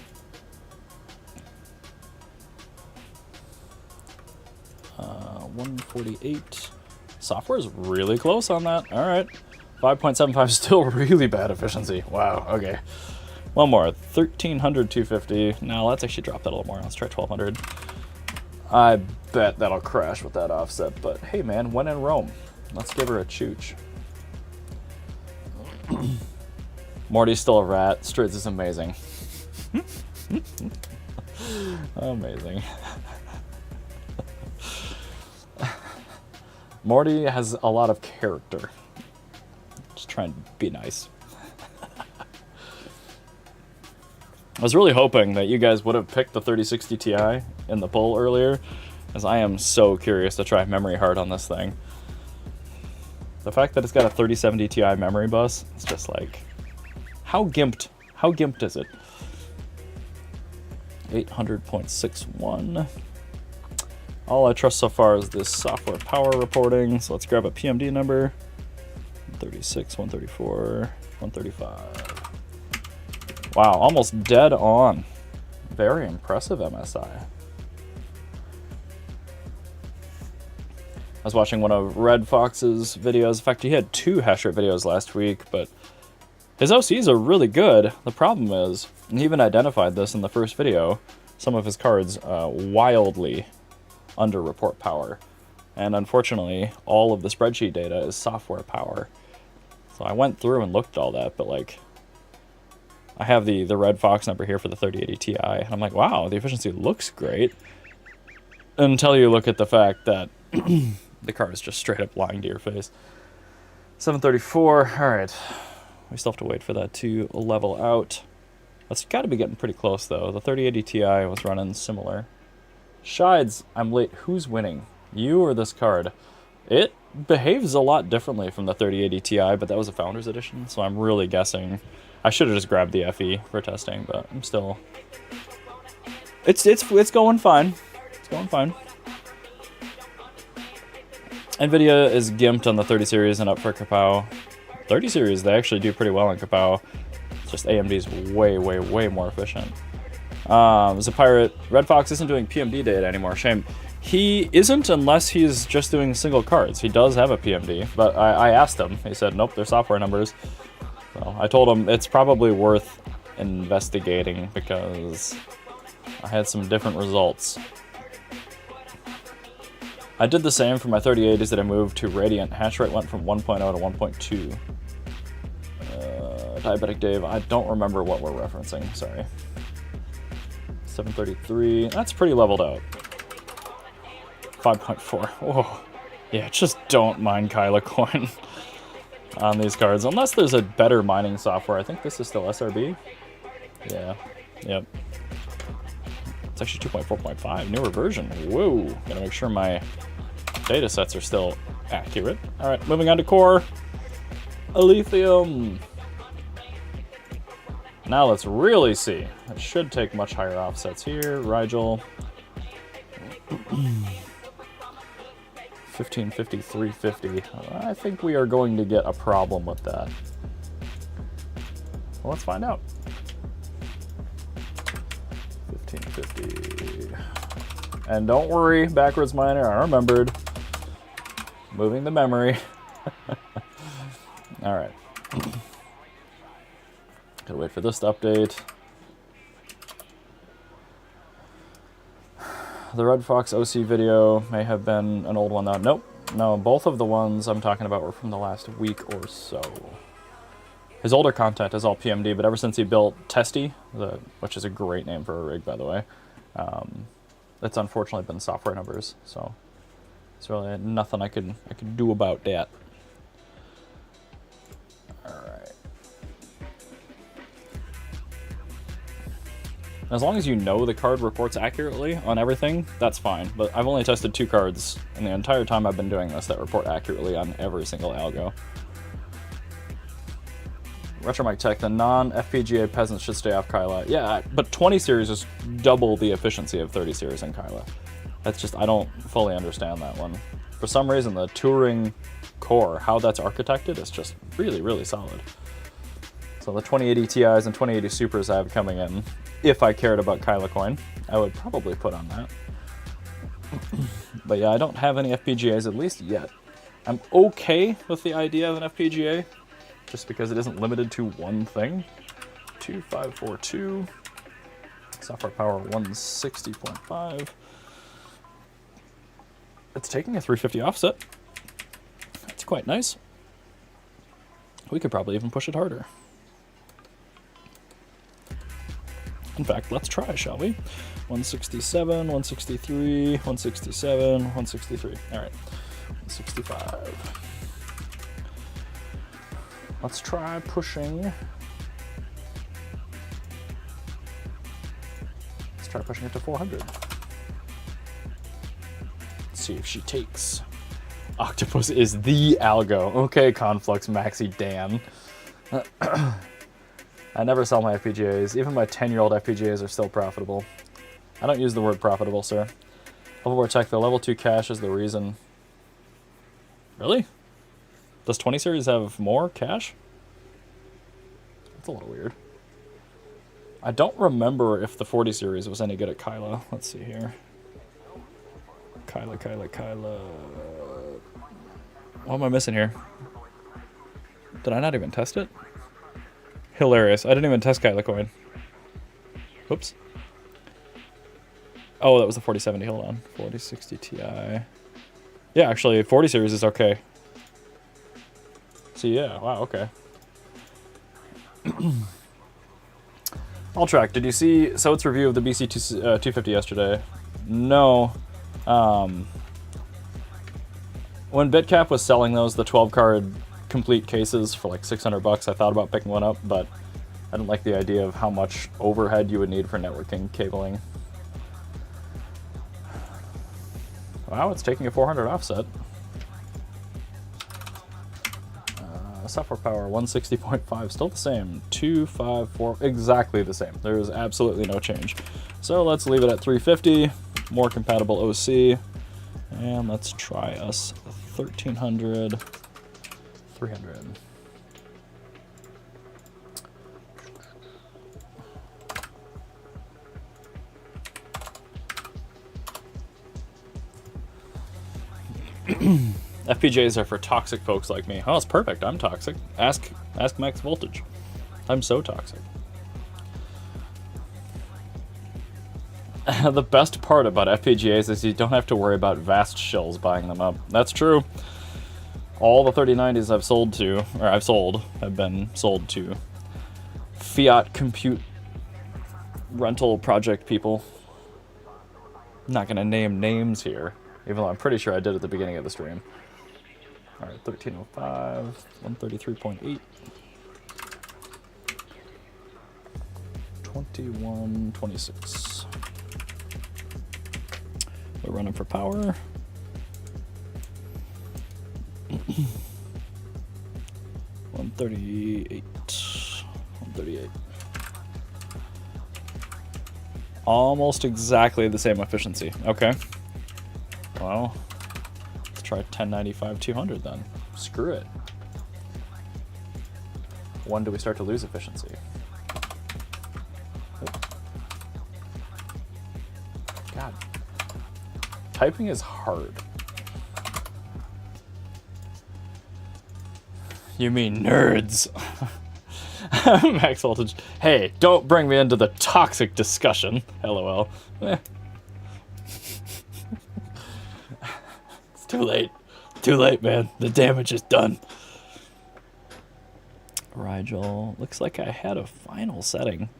Uh, 148. Software is really close on that. All right. 5.75 still really bad efficiency. Wow. Okay. One more. 1300, 250. Now let's actually drop that a little more. Let's try 1200. I bet that'll crash with that offset. But hey, man, when in Rome, let's give her a chooch. Morty's still a rat. Strids is amazing. Amazing. Morty has a lot of character. Just trying to be nice. I was really hoping that you guys would have picked the 3060 Ti in the poll earlier, as I am so curious to try memory hard on this thing. The fact that it's got a 3070 Ti memory bus, it's just like, how gimped is it? 800.61. All I trust so far is this software power reporting, so let's grab a PMD number. 136, 134, 135. Wow, almost dead on. Very impressive MSI. I was watching one of Red Fox's videos. In fact, he had 2 hash rate videos last week, but his OCs are really good. The problem is, and he even identified this in the first video, some of his cards wildly under report power. And unfortunately, all of the spreadsheet data is software power. So I went through and looked at all that, but like, I have the Red Fox number here for the 3080 Ti, and I'm like, wow, the efficiency looks great. Until you look at the fact that the card is just straight up lying to your face. 734, all right. We still have to wait for that to level out. That's got to be getting pretty close, though. The 3080 Ti was running similar. Shides, I'm late. Who's winning? You or this card? It behaves a lot differently from the 3080 Ti, but that was a Founders Edition, so I'm really guessing. I should have just grabbed the FE for testing, but I'm still... It's going fine. It's going fine. NVIDIA is gimped on the 30 series and up for Kapow. 30 series, they actually do pretty well on Kapow. It's just AMD's way, way, way more efficient. As a pirate, Red Fox isn't doing PMD data anymore. Shame. He isn't unless he's just doing single cards. He does have a PMD, but I asked him. He said, nope, they're software numbers. So I told him it's probably worth investigating because I had some different results. I did the same for my 3080s that I moved to Radiant. Hash rate went from 1.0 to 1.2. Diabetic Dave, I don't remember what we're referencing, sorry. 733, that's pretty leveled out. 5.4, whoa. Yeah, just don't mine Kyla coin on these cards, unless there's a better mining software. I think this is still SRB. Yeah, yep. It's actually 2.4.5, newer version. Whoa, gotta make sure my data sets are still accurate. All right, moving on to core. Alephium. Now let's really see. It should take much higher offsets here. Rigel. 1550, 350. I think we are going to get a problem with that. Well, let's find out. 1550. And don't worry, backwards miner, I remembered. Moving the memory. All right. Gotta wait for this to update. The Red Fox OC video may have been an old one though. Nope. No, both of the ones I'm talking about were from the last week or so. His older content is all PMD, but ever since he built Testy, which is a great name for a rig, by the way, it's unfortunately been software numbers. So it's really nothing I could do about that. All right. As long as you know the card reports accurately on everything, that's fine. But I've only tested 2 cards in the entire time I've been doing this that report accurately on every single algo. Retromike Tech, the non-FPGA peasants should stay off Kyla. Yeah, but 20 series is double the efficiency of 30 series in Kyla. That's just, I don't fully understand that one. For some reason, the Turing core, how that's architected, is just really, really solid. So the 2080 Ti's and 2080 Supers I have coming in, if I cared about Kyla coin, I would probably put on that. But yeah, I don't have any FPGAs, at least yet. I'm okay with the idea of an FPGA, just because it isn't limited to one thing. 2542, software power 160.5. It's taking a 350 offset. That's quite nice. We could probably even push it harder. In fact, let's try, shall we? 167, 163, 167, 163. All right, 165. Let's try pushing. Let's try pushing it to 400. Let's see if she takes. Octopus is the algo. Okay, Conflux Maxi Dan. I never sell my FPGAs. Even my 10-year-old FPGAs are still profitable. I don't use the word profitable, sir. Level 4 Tech, the level 2 cache is the reason. Really? Does 20 series have more cache? That's a little weird. I don't remember if the 40 series was any good at Kyla. Let's see here. Kyla. What am I missing here? Did I not even test it? Hilarious. I didn't even test Kyla coin. Whoops. Oh, that was the 4070. Hold on. 4060 Ti. Yeah, actually, 40 series is okay. So yeah, wow, okay. All track. Did you see Soat's review of the BC 250 yesterday? No. When Bitcap was selling those, the 12-card complete cases for like 600 bucks, I thought about picking one up, but I didn't like the idea of how much overhead you would need for networking cabling. Wow, it's taking a 400 offset. Software power 160.5, still the same. 254, exactly the same. There's absolutely no change. So let's leave it at 350, more compatible OC, and let's try us 1300, 300. FPGAs are for toxic folks like me. Oh, it's perfect. I'm toxic. Ask Max Voltage. I'm so toxic. The best part about FPGAs is you don't have to worry about vast shills buying them up. That's true. All the 3090s have been sold to fiat compute rental project people. I'm not going to name names here, even though I'm pretty sure I did at the beginning of the stream. All right, 1305, 133.8. 2126. We're running for power. 138. 138. Almost exactly the same efficiency. Okay. Well, let's try 1095 200 then. Screw it. When do we start to lose efficiency? God. Typing is hard. You mean nerds. Max Voltage. Hey, don't bring me into the toxic discussion. LOL. It's too late. Too late, man. The damage is done. Rigel. Looks like I had a final setting.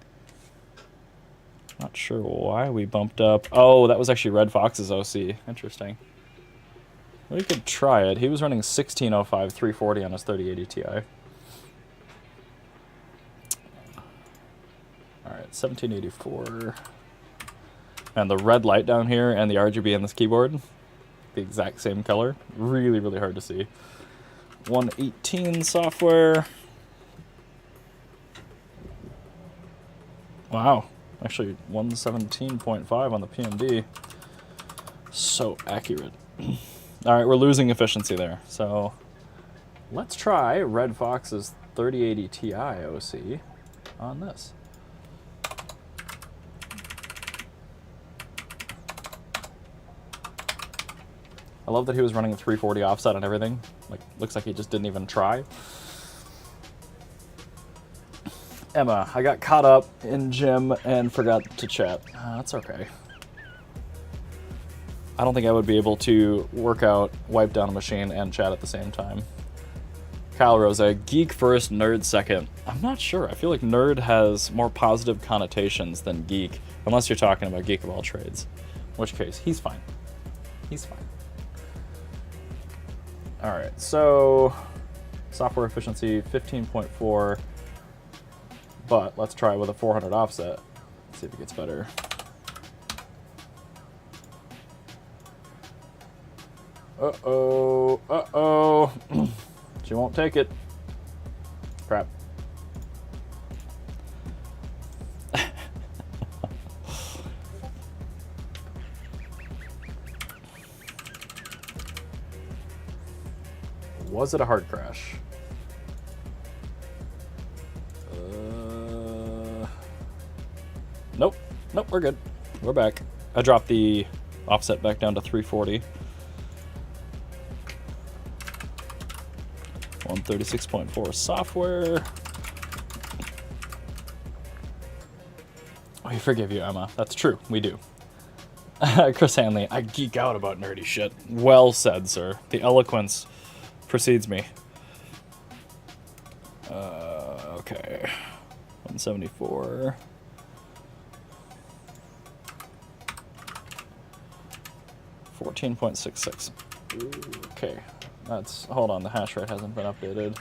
Not sure why we bumped up. Oh, that was actually Red Fox's OC. Interesting. We could try it. He was running 1605 340 on his 3080 Ti. Alright, 1784. And the red light down here and the RGB in this keyboard, the exact same color. Really, really hard to see. 118 software. Wow. Actually, 117.5 on the PMD. So accurate. Alright, we're losing efficiency there. So let's try Red Fox's 3080 Ti OC on this. I love that he was running 340 offset on everything. Like, looks like he just didn't even try. Emma, I got caught up in gym and forgot to chat. That's okay. I don't think I would be able to work out, wipe down a machine, and chat at the same time. Kyle Rosa, geek first, nerd second. I'm not sure. I feel like nerd has more positive connotations than geek, unless you're talking about geek of all trades. In which case, he's fine. He's fine. Alright, so software efficiency 15.4, but let's try with a 400 offset. See if it gets better. Uh-oh, uh-oh. She won't take it. Crap. Was it a hard crash? Nope. Nope, we're good. We're back. I dropped the offset back down to 340. 136.4 software. We forgive you, Emma. That's true. We do. Chris Hanley, I geek out about nerdy shit. Well said, sir. The eloquence precedes me. Okay. 174. $14.66. Okay. That's, hold on, the hash rate hasn't been updated.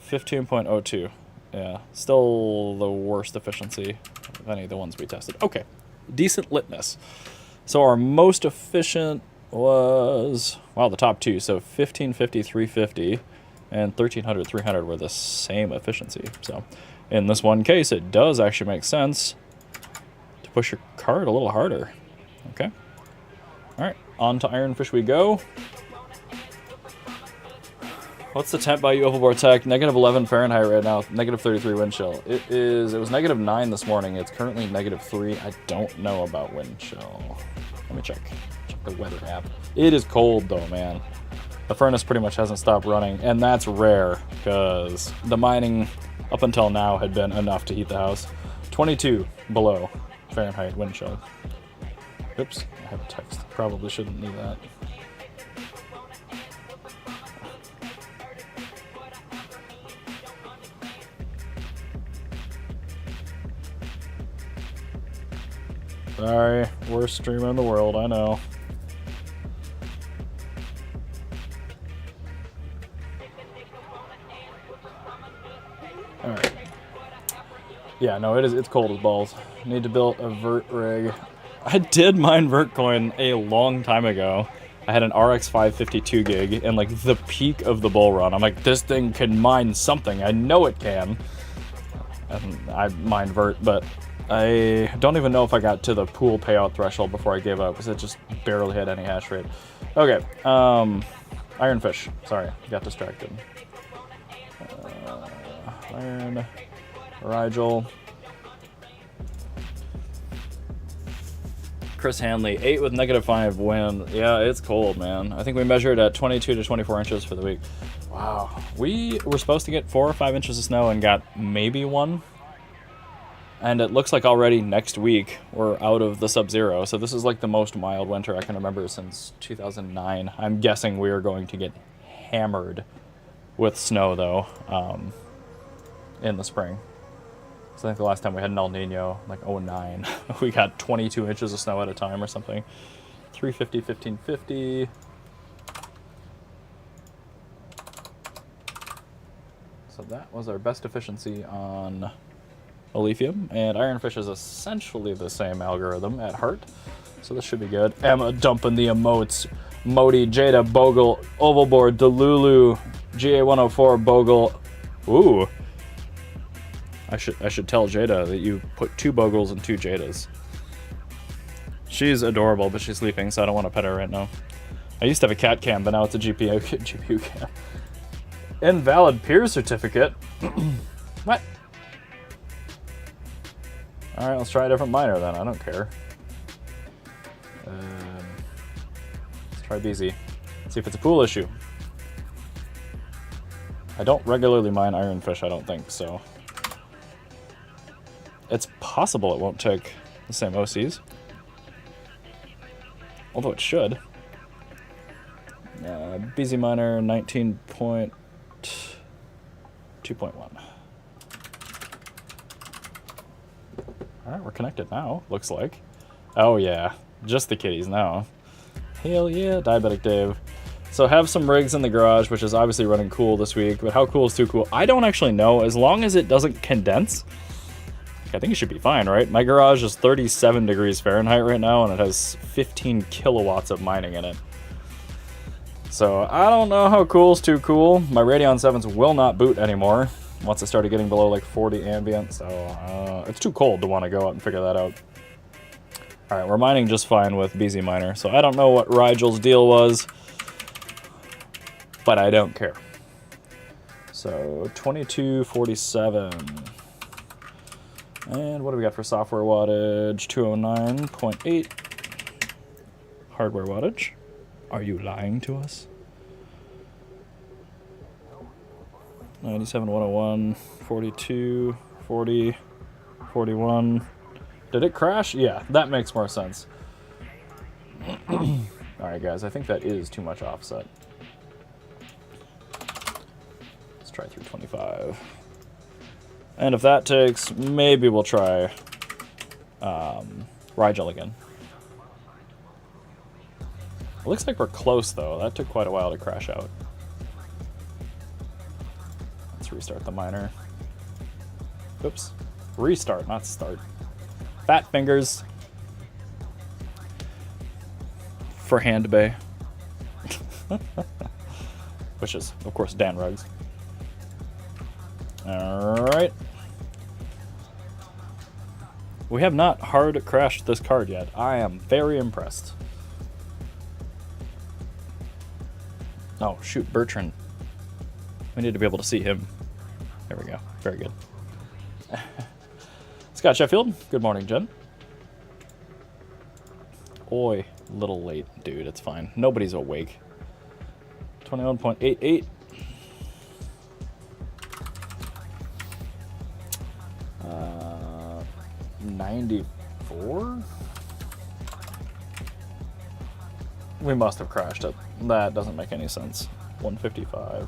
15.02. Yeah, still the worst efficiency of any of the ones we tested. Okay, decent litness. So our most efficient was, wow, the top two. So 1550, 350, and 1300, 300 were the same efficiency. So in this one case, it does actually make sense to push your card a little harder. Okay. All right, on to Ironfish we go. What's the temp by you, Overboard Tech? Negative 11 Fahrenheit right now, negative 33 wind chill. It was negative 9 this morning. It's currently negative 3. I don't know about wind chill. Let me check the weather app. It is cold though, man. The furnace pretty much hasn't stopped running, and that's rare because the mining up until now had been enough to heat the house. 22 below Fahrenheit wind chill. Oops, I have a text. Probably shouldn't need that. Sorry, worst streamer in the world, I know. Alright. Yeah, no, it's cold as balls. Need to build a vert rig. I did mine Vertcoin a long time ago. I had an RX 552 gig and like the peak of the bull run. I'm like, this thing can mine something. I know it can. And I mined Vert, but I don't even know if I got to the pool payout threshold before I gave up because it just barely had any hash rate. Okay, Ironfish. Sorry, got distracted. Iron, Rigel. Chris Hanley, 8 with -5 wind. Yeah, it's cold, man. I think we measured at 22 to 24 inches for the week. Wow. We were supposed to get 4 or 5 inches of snow and got maybe 1. And it looks like already next week we're out of the sub-zero. So this is like the most mild winter I can remember since 2009. I'm guessing we are going to get hammered with snow, though, in the spring. So I think the last time we had an El Nino, like 09, we got 22 inches of snow at a time or something. 350, 1550. So that was our best efficiency on Alephium, and Ironfish is essentially the same algorithm at heart, so this should be good. Emma dumping the emotes. Modi, Jada, Bogle, Ovalboard, Delulu, GA104, Bogle. Ooh. I should tell Jada that you put 2 Bogles and 2 Jadas. She's adorable, but she's sleeping, so I don't want to pet her right now. I used to have a cat cam, but now it's a GPU cam. Invalid peer certificate. What? Alright, let's try a different miner then. I don't care. Let's try BZ. See if it's a pool issue. I don't regularly mine Ironfish, I don't think, so. It's possible it won't take the same OCs. Although it should. BZ miner 19.2.1. Alright, we're connected now, looks like. Oh yeah, just the kitties now. Hell yeah, Diabetic Dave. So have some rigs in the garage, which is obviously running cool this week, but how cool is too cool? I don't actually know, as long as it doesn't condense. I think it should be fine, right? My garage is 37 degrees Fahrenheit right now, and it has 15 kilowatts of mining in it. So I don't know how cool is too cool. My Radeon 7s will not boot anymore once it started getting below like 40 ambient, so it's too cold to want to go out and figure that out. Alright, we're mining just fine with BZ Miner, so I don't know what Rigel's deal was, but I don't care. So 2247. And what do we got for software wattage? 209.8. Hardware wattage. Are you lying to us? 97, 101, 42, 40, 41. Did it crash? Yeah, that makes more sense. Alright guys, I think that is too much offset. Let's try 325. And if that takes, maybe we'll try Rigel again. It looks like we're close though. That took quite a while to crash out. Let's restart the miner. Oops. Restart, not start. Fat fingers. For hand bay. Which is, of course, Dan Ruggs. Alright. We have not hard crashed this card yet. I am very impressed. Oh, shoot, Bertrand. We need to be able to see him. There we go. Very good. Scott Sheffield. Good morning, Jen. Oi, Little late, dude. It's fine. Nobody's awake. 21.88. 94? We must have crashed it. That doesn't make any sense. 155.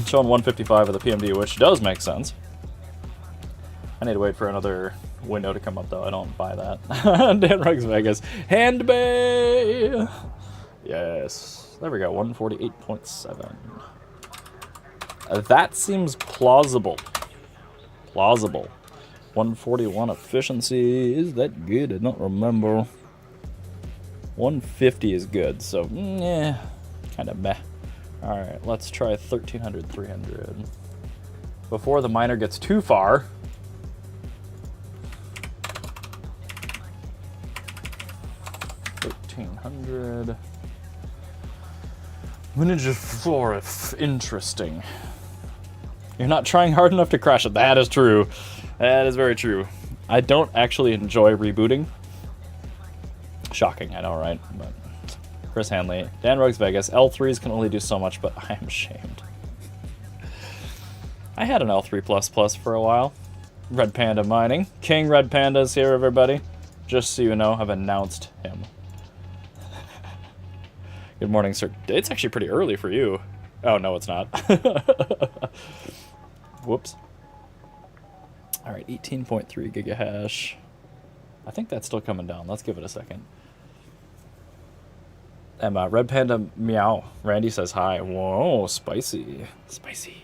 Showing 155 of the PMD, which does make sense. I need to wait for another window to come up, though. I don't buy that. Dan Ruggs Vegas. Hand bay! Yes. There we go. 148.7. That seems plausible. Plausible. 141 efficiency. Is that good? I don't remember. 150 is good, so yeah, kind of meh. All right, let's try 1300, 300. Before the miner gets too far. $1,300. Vintage Florif. Interesting. You're not trying hard enough to crash it. That is true. That is very true. I don't actually enjoy rebooting. Shocking, I know, right? But Chris Hanley, Dan Ruggs Vegas. L3s can only do so much, but I am ashamed. I had an L3++ for a while. Red Panda Mining. King Red Panda's here, everybody. Just so you know, I've announced him. Good morning, sir. It's actually pretty early for you. Oh, no, it's not. Whoops. All right, 18.3 gigahash. I think that's still coming down. Let's give it a second. Emma, Red Panda meow. Randy says hi. Whoa, spicy. Spicy.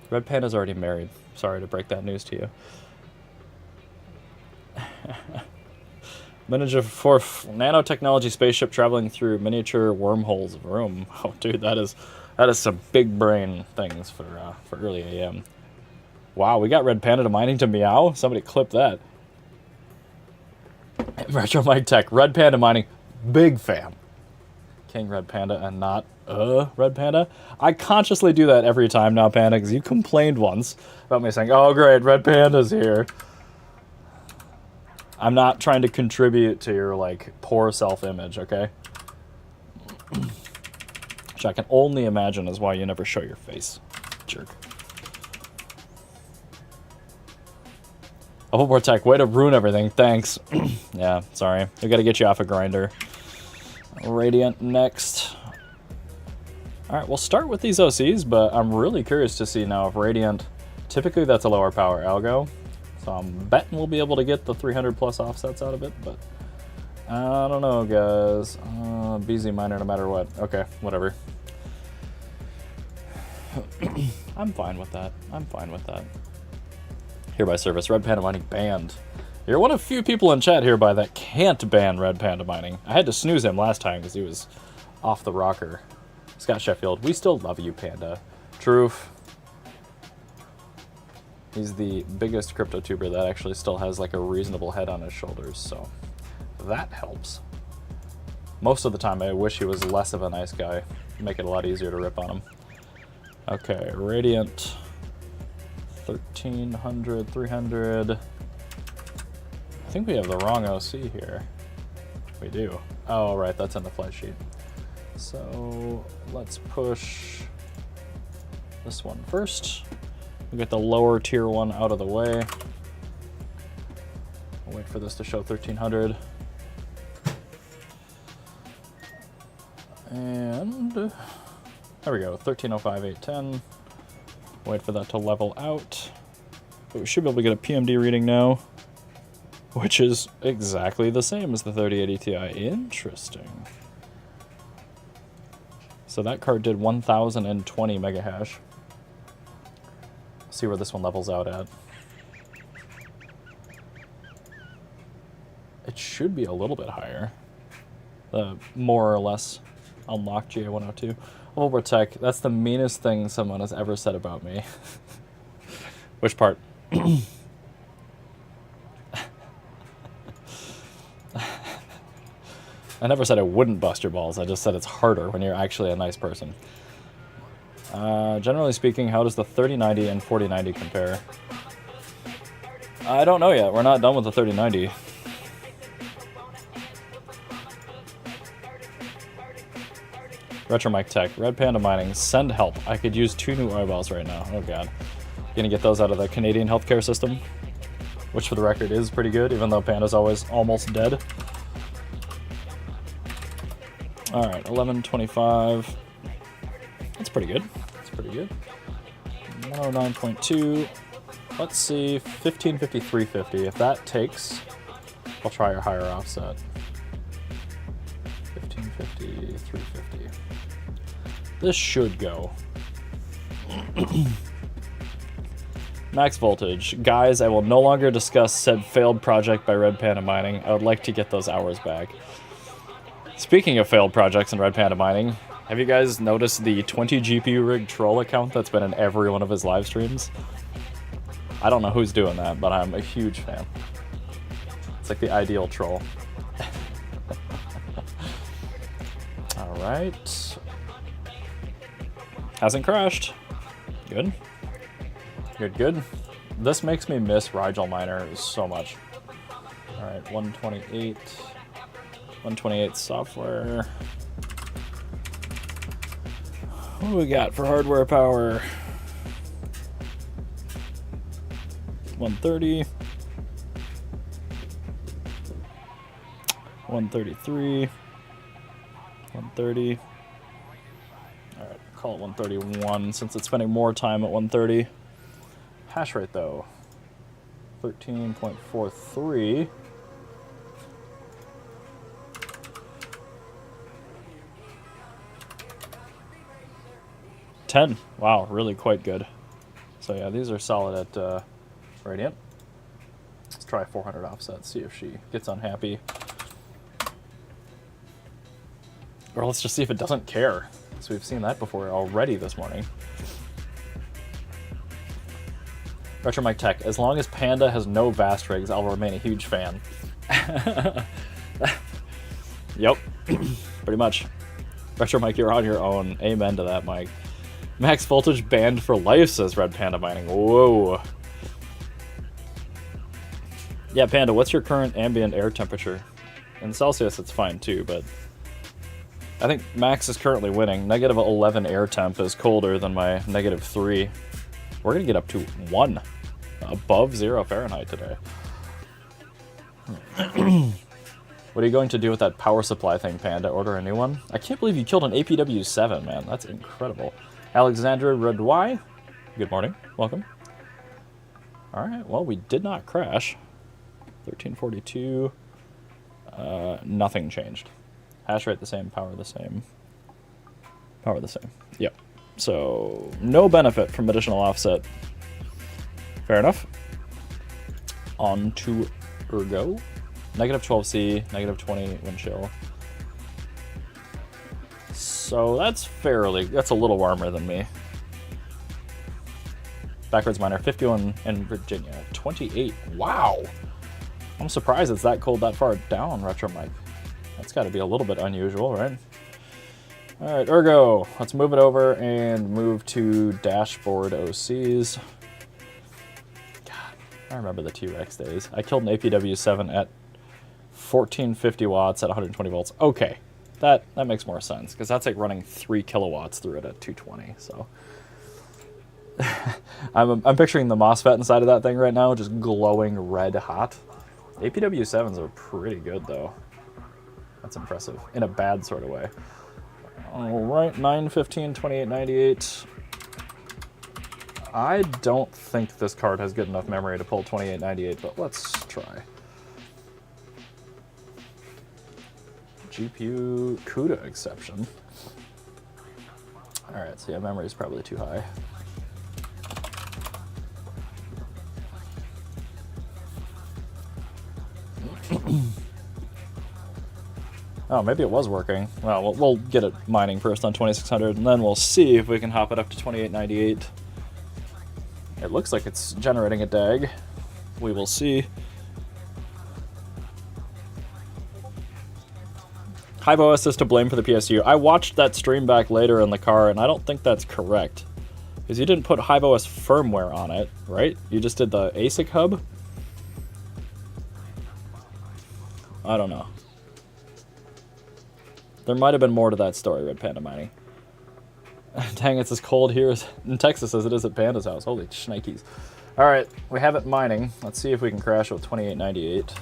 Red Panda's already married. Sorry to break that news to you. Manager for nanotechnology spaceship traveling through miniature wormholes of room. Oh, dude, that is some big brain things for early AM. Wow, we got Red Panda mining to meow. Somebody clip that. Retro Mike Tech, Red Panda mining, big fan. King Red Panda and not Red Panda. I consciously do that every time now, Panda, because you complained once about me saying, "Oh, great, Red Panda's here." I'm not trying to contribute to your like poor self-image, okay? Which I can only imagine is why you never show your face, jerk. Overboard Tech, way to ruin everything. Thanks. Yeah, sorry. We gotta get you off a grinder. Radiant next. Alright, we'll start with these OCs, but I'm really curious to see now if Radiant... Typically that's a lower power algo, so I'm betting we'll be able to get the 300 plus offsets out of it, but... I don't know, guys. BZ miner no matter what. Okay, whatever. I'm fine with that. I'm fine with that. Hereby service, Red Panda Mining banned. You're one of few people in chat hereby that can't ban Red Panda Mining. I had to snooze him last time because he was off the rocker. Scott Sheffield, we still love you, Panda. Truth. He's the biggest crypto tuber that actually still has like a reasonable head on his shoulders, so that helps. Most of the time I wish he was less of a nice guy. Make it a lot easier to rip on him. Okay, Radiant. 1300, 300. I think we have the wrong OC here. We do. Oh, right, that's in the flight sheet. So let's push this one first. We'll get the lower tier one out of the way. I'll wait for this to show 1300. And there we go, 1305, 810. Wait for that to level out. But we should be able to get a PMD reading now, which is exactly the same as the 3080 Ti. Interesting. So that card did 1020 mega hash. See where this one levels out at. It should be a little bit higher. The more or less unlocked GA102. Overboard Tech, that's the meanest thing someone has ever said about me. Which part? I never said I wouldn't bust your balls. I just said it's harder when you're actually a nice person. Generally speaking, how does the 3090 and 4090 compare? I don't know yet. We're not done with the 3090. Retro Mike Tech, Red Panda Mining, send help. I could use 2 new eyeballs right now. Oh god. Gonna get those out of the Canadian healthcare system, which for the record is pretty good, even though Panda's always almost dead. Alright, 1125. That's pretty good. That's pretty good. 109.2. Let's see, 1550, 350. If that takes, I'll try a higher offset. 1550, 350. This should go. Max voltage. Guys, I will no longer discuss said failed project by Red Panda Mining. I would like to get those hours back. Speaking of failed projects in Red Panda Mining, have you guys noticed the 20 GPU rig troll account that's been in every one of his live streams? I don't know who's doing that, but I'm a huge fan. It's like the ideal troll. Alright. Hasn't crashed. Good. Good, good. This makes me miss Rigel Miner so much. Alright, 128. 128 software. What do we got for hardware power? 130. 133. 130. Alright, call it 131 since it's spending more time at 130. Hash rate though, 13.43. $10. Wow, really quite good. So yeah, these are solid at Radiant. Let's try 400 offset, see if she gets unhappy. Or let's just see if it doesn't care. So we've seen that before already this morning. Retro Mike Tech, as long as Panda has no vast rigs, I'll remain a huge fan. Yep, pretty much. Retro Mike, you're on your own. Amen to that, Mike. Max voltage banned for life, says Red Panda Mining. Whoa. Yeah, Panda, what's your current ambient air temperature? In Celsius, it's fine too, but I think Max is currently winning. Negative 11 air temp is colder than my negative 3. We're going to get up to 1. Above 0 Fahrenheit today. What are you going to do with that power supply thing, Panda? Order a new one? I can't believe you killed an APW-7, man. That's incredible. Alexandra Redwy, good morning. Welcome. Alright, well, we did not crash. 1342. Nothing changed. Hash rate the same, power the same. Power the same. Yep. So, no benefit from additional offset. Fair enough. On to Ergo. Negative 12C, negative 20 wind chill. So that's a little warmer than me. Backwards miner, 51 in Virginia, 28. Wow! I'm surprised it's that cold that far down, Retro Mike. That's got to be a little bit unusual, right? All right, Ergo. Let's move it over and move to dashboard OCs. God, I remember the T-Rex days. I killed an APW-7 at 1450 watts at 120 volts. Okay, that makes more sense because that's like running 3 kilowatts through it at 220. So I'm picturing the MOSFET inside of that thing right now, just glowing red hot. APW-7s are pretty good though. That's impressive in a bad sort of way. All right, 915, 2898. I don't think this card has good enough memory to pull 2898, but let's try. GPU CUDA exception. All right, so yeah, memory is probably too high. Oh, maybe it was working. Well, we'll get it mining first on 2600, and then we'll see if we can hop it up to 2898. It looks like it's generating a DAG. We will see. HiveOS is to blame for the PSU. I watched that stream back later in the car, and I don't think that's correct. Because you didn't put HiveOS firmware on it, right? You just did the ASIC hub? I don't know. There might have been more to that story, Red Panda Mining. Dang, it's as cold here in Texas as it is at Panda's house. Holy shnikes. Alright, we have it mining. Let's see if we can crash with 2898.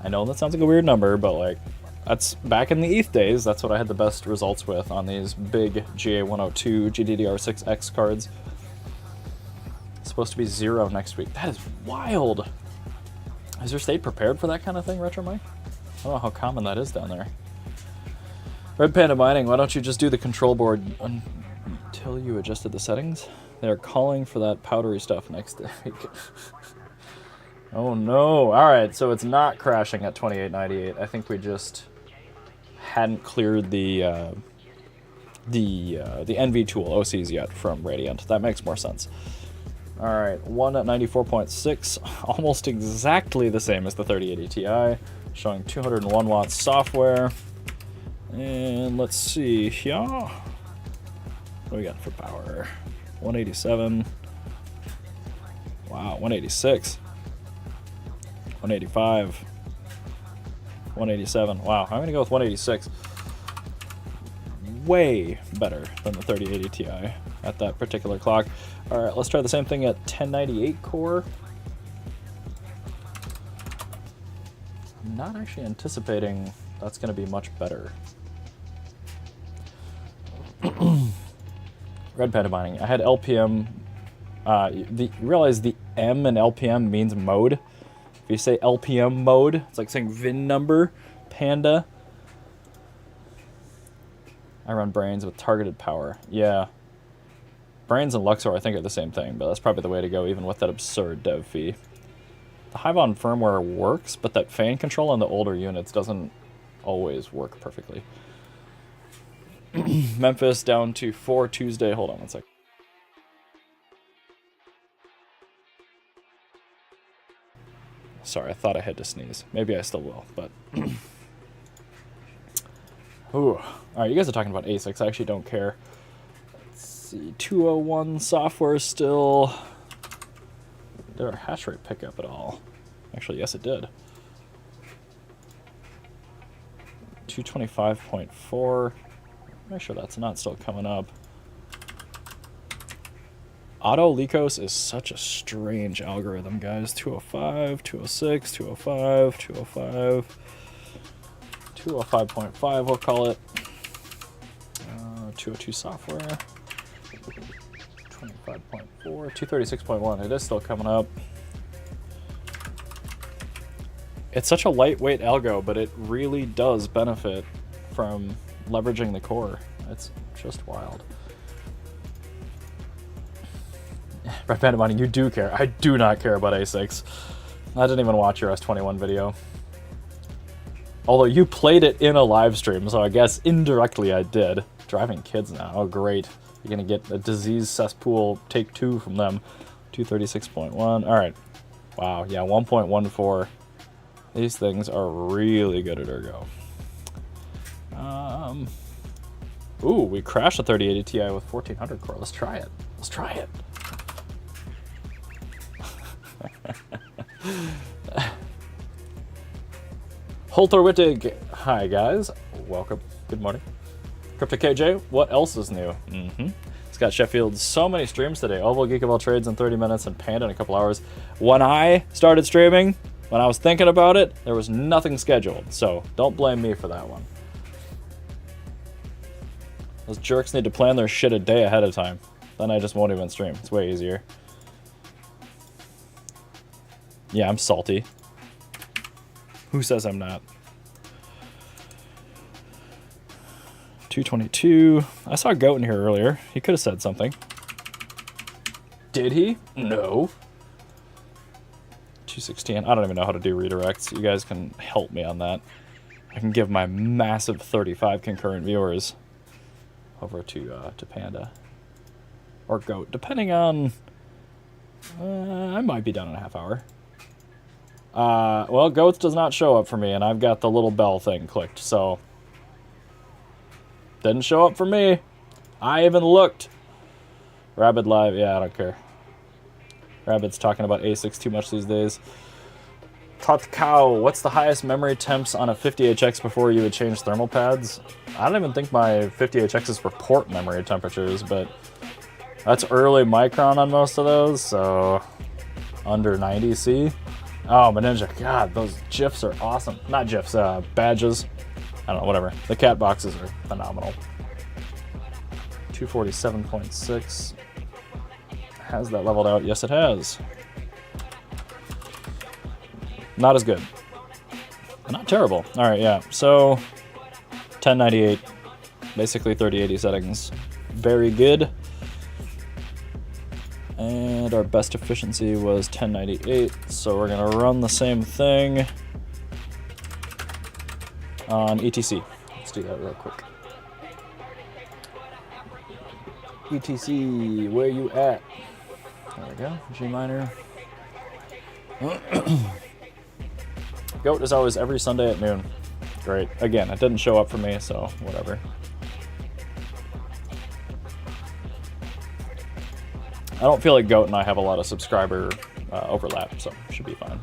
I know that sounds like a weird number, but like, that's back in the ETH days, that's what I had the best results with on these big GA102 GDDR6X cards. It's supposed to be 0 next week. That is wild. Is your state prepared for that kind of thing, Retro Mike? I don't know how common that is down there. Red Panda Mining, why don't you just do the control board until you adjusted the settings? They're calling for that powdery stuff next week. Oh no. Alright, so it's not crashing at 2898. I think we just hadn't cleared the NV tool OCs yet from Radiant. That makes more sense. Alright, 1 at 94.6, almost exactly the same as the 3080 Ti, showing 201 watts software. And let's see here. What do we got for power? 187. Wow, 186. 185. 187. Wow, I'm gonna go with 186. Way better than the 3080 Ti at that particular clock. Alright, let's try the same thing at 1098 core. I'm not actually anticipating that's gonna be much better. Red Panda Mining. I had LPM. You realize the M in LPM means mode. If you say LPM mode, it's like saying VIN number, Panda. I run Brains with targeted power. Yeah. Brains and Luxor, I think, are the same thing, but that's probably the way to go, even with that absurd dev fee. The Hivon firmware works, but that fan control on the older units doesn't always work perfectly. Memphis down to 4 Tuesday. Hold on one sec. Sorry, I thought I had to sneeze. Maybe I still will, but... Ooh. Alright, you guys are talking about ASICs. I actually don't care. Let's see. 201 software still. Did our hash rate pick up at all? Actually, yes, it did. 225.4. Make sure that's not still coming up. Auto Lycos is such a strange algorithm, guys. 205, 206, 205, 205, 205.5, we'll call it. 202 software. 25.4, 236.1. It is still coming up. It's such a lightweight algo, but it really does benefit from leveraging the core. It's just wild. Red Panda Mining, you do care. I do not care about ASICs. I didn't even watch your S21 video. Although you played it in a live stream, so I guess indirectly I did. Driving kids now. Oh, great. You're going to get a disease cesspool take 2 from them. 236.1. Alright. Wow, yeah, 1.14. These things are really good at Ergo. Ooh, we crashed a 3080 Ti with 1400 core. Let's try it. Let's try it. Holter Wittig. Hi, guys. Welcome. Good morning. Crypto KJ, what else is new? Scott Sheffield, so many streams today. Oval, Geek of All Trades in 30 minutes, and Panda in a couple hours. When I started streaming, when I was thinking about it, there was nothing scheduled, so don't blame me for that one. Those jerks need to plan their shit a day ahead of time. Then I just won't even stream. It's way easier. Yeah, I'm salty. Who says I'm not? 222. I saw Goat in here earlier. He could have said something. Did he? No. 216. I don't even know how to do redirects. You guys can help me on that. I can give my massive 35 concurrent viewers over to Panda. Or Goat, depending on... I might be done in a half hour. Well, Goats does not show up for me, and I've got the little bell thing clicked, so... Didn't show up for me. I even looked. Rabbit Live, yeah, I don't care. Rabbit's talking about ASICs too much these days. Kapow, what's the highest memory temps on a 50HX before you would change thermal pads? I don't even think my 50HXs report memory temperatures, but that's early micron on most of those, so under 90C. Oh, my Ninja, God, those GIFs are awesome. Not GIFs, badges. I don't know, whatever. The cat boxes are phenomenal. 247.6. Has that leveled out? Yes, it has. Not as good. Not terrible. All right, yeah. So 1098, basically 3080 settings. Very good. And our best efficiency was 1098, so we're gonna run the same thing on ETC. Let's do that real quick. ETC, where you at? There we go, G minor. Goat is always every Sunday at noon. Great. Again, it didn't show up for me, so whatever. I don't feel like Goat and I have a lot of subscriber overlap, so should be fine.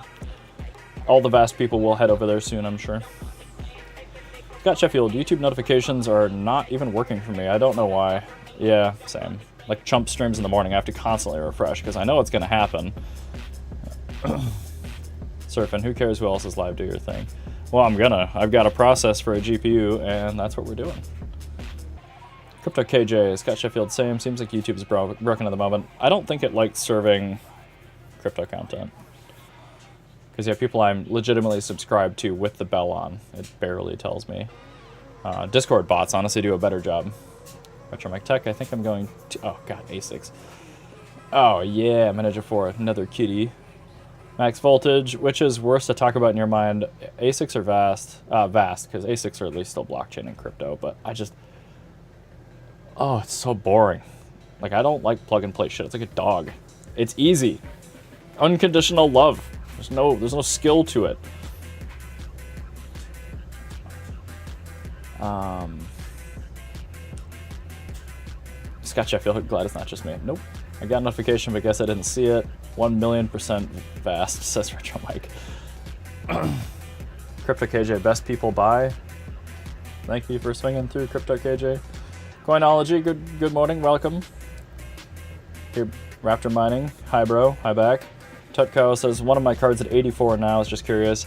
All the vast people will head over there soon, I'm sure. Scott Sheffield, YouTube notifications are not even working for me. I don't know why. Yeah, same. Like chump streams in the morning, I have to constantly refresh because I know it's going to happen. Surfing, who cares who else is live? Do your thing. Well, I've got a process for a GPU, and that's what we're doing. Crypto KJ, Scott Sheffield, same. Seems like YouTube's broken at the moment. I don't think it likes serving crypto content. Because you have people I'm legitimately subscribed to with the bell on. It barely tells me. Discord bots honestly do a better job. Retromech Tech, I think I'm going to... Oh, God, A6. Oh, yeah, Manager 4, another kitty. Max Voltage, which is worse to talk about in your mind? A6 or Vast? Vast, because A6 are at least still blockchain and crypto, but I just... Oh, it's so boring. Like, I don't like plug-and-play shit. It's like a dog. It's easy. Unconditional love. There's no skill to it. Scott Sheffield, glad it's not just me. Nope. I got a notification, but guess I didn't see it. 1,000,000% vast, says Retro Mike. Crypto KJ, best people buy. Thank you for swinging through, Crypto KJ. Coinology, good morning, welcome. Here, Raptor Mining, hi bro, hi back. Tutco says, one of my cards at 84 now, is just curious.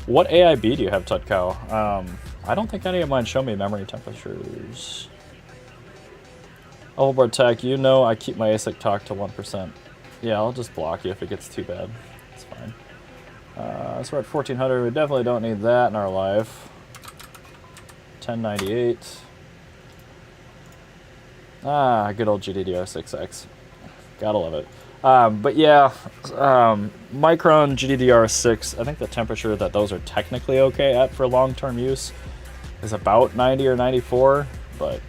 What AIB do you have, Tutco? I don't think any of mine show me memory temperatures. Overboard Tech, you know I keep my ASIC talk to 1%. Yeah, I'll just block you if it gets too bad. It's fine. So we're at 1400, we definitely don't need that in our life. 1098. Ah, good old GDDR6X. Gotta love it. But yeah, Micron GDDR6, I think the temperature that those are technically okay at for long-term use is about 90 or 94, but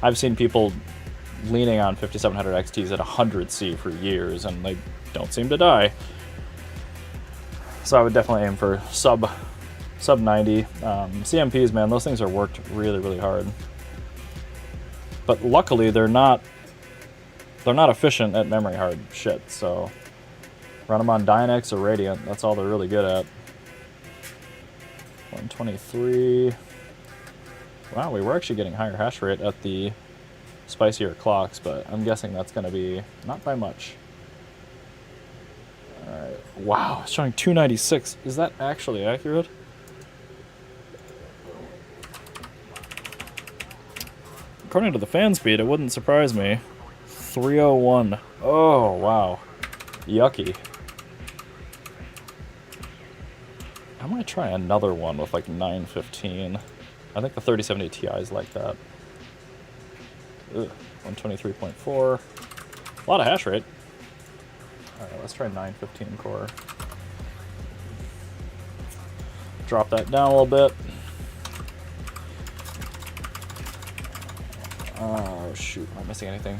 I've seen people leaning on 5700 XTs at 100C for years, and they don't seem to die. So I would definitely aim for sub 90. CMPs, man, those things are worked really, really hard. But luckily, they're not efficient at memory hard shit, so run them on Dynex or Radiant. That's all they're really good at. 123. Wow, we were actually getting higher hash rate at the spicier clocks, but I'm guessing that's going to be not by much. Alright. Wow, it's showing 296. Is that actually accurate? According to the fan speed, it wouldn't surprise me. 301. Oh, wow. Yucky. I might try another one with like 915. I think the 3070 Ti is like that. Ugh, 123.4. A lot of hash rate. Alright, let's try 915 core. Drop that down a little bit. Oh shoot, am I missing anything?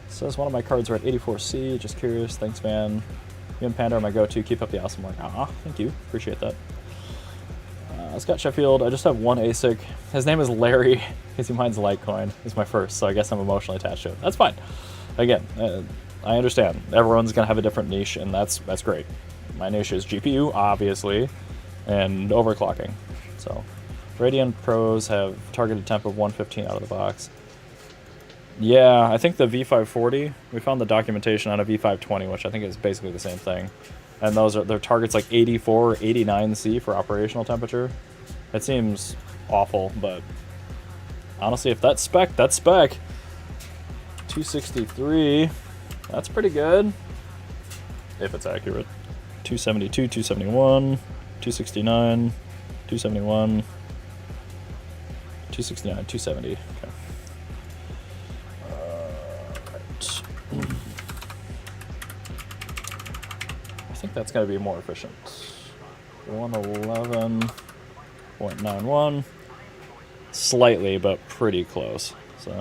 Says one of my cards are at 84C, just curious, thanks man. You and Panda are my go-to, keep up the awesome work. Thank you, appreciate that. Scott Sheffield, I just have one ASIC. His name is Larry, because he mines Litecoin. He's my first, so I guess I'm emotionally attached to it. That's fine. Again, I understand. Everyone's gonna have a different niche, and that's great. My niche is GPU, obviously, and overclocking. So, Radeon Pros have targeted temp of 115 out of the box. Yeah, I think the V540, we found the documentation on a V520, which I think is basically the same thing. And those are their targets like 84 or 89 C for operational temperature. It seems awful, but honestly, if that's spec, that's spec. 263, that's pretty good. If it's accurate. 272, 271, 269, 271, 269, 270. Okay. Right. I think that's going to be more efficient. 111.91. Slightly, but pretty close. So,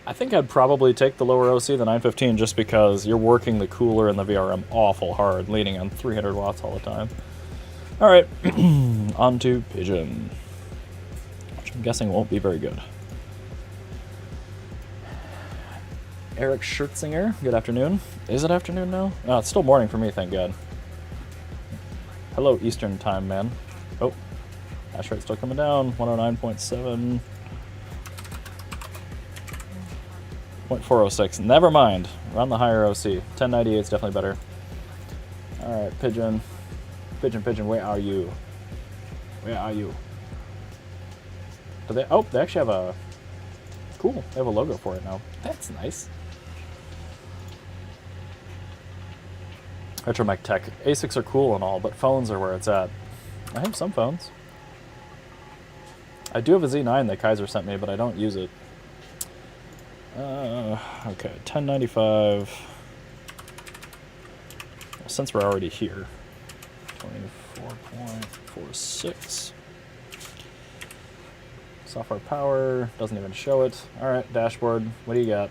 I think I'd probably take the lower OC, the 915, just because you're working the cooler and the VRM awful hard, leaning on 300 watts all the time. All right, on to Pigeon, which I'm guessing won't be very good. Eric Schertzinger, good afternoon. Is it afternoon now? Oh, it's still morning for me, thank God. Hello, Eastern time, man. Oh, hash rate still coming down, 109.7. 0.406. Never mind. We're on the higher OC. 1098 is definitely better. All right, Pigeon. Pigeon, where are you? Where are you? Do they? Oh, they actually have a. Cool. They have a logo for it now. That's nice. Retromech Tech. ASICs are cool and all, but phones are where it's at. I have some phones. I do have a Z9 that Kaiser sent me, but I don't use it. Okay, 1095. Well, since we're already here, 24.46. Software power doesn't even show it. All right, dashboard. What do you got?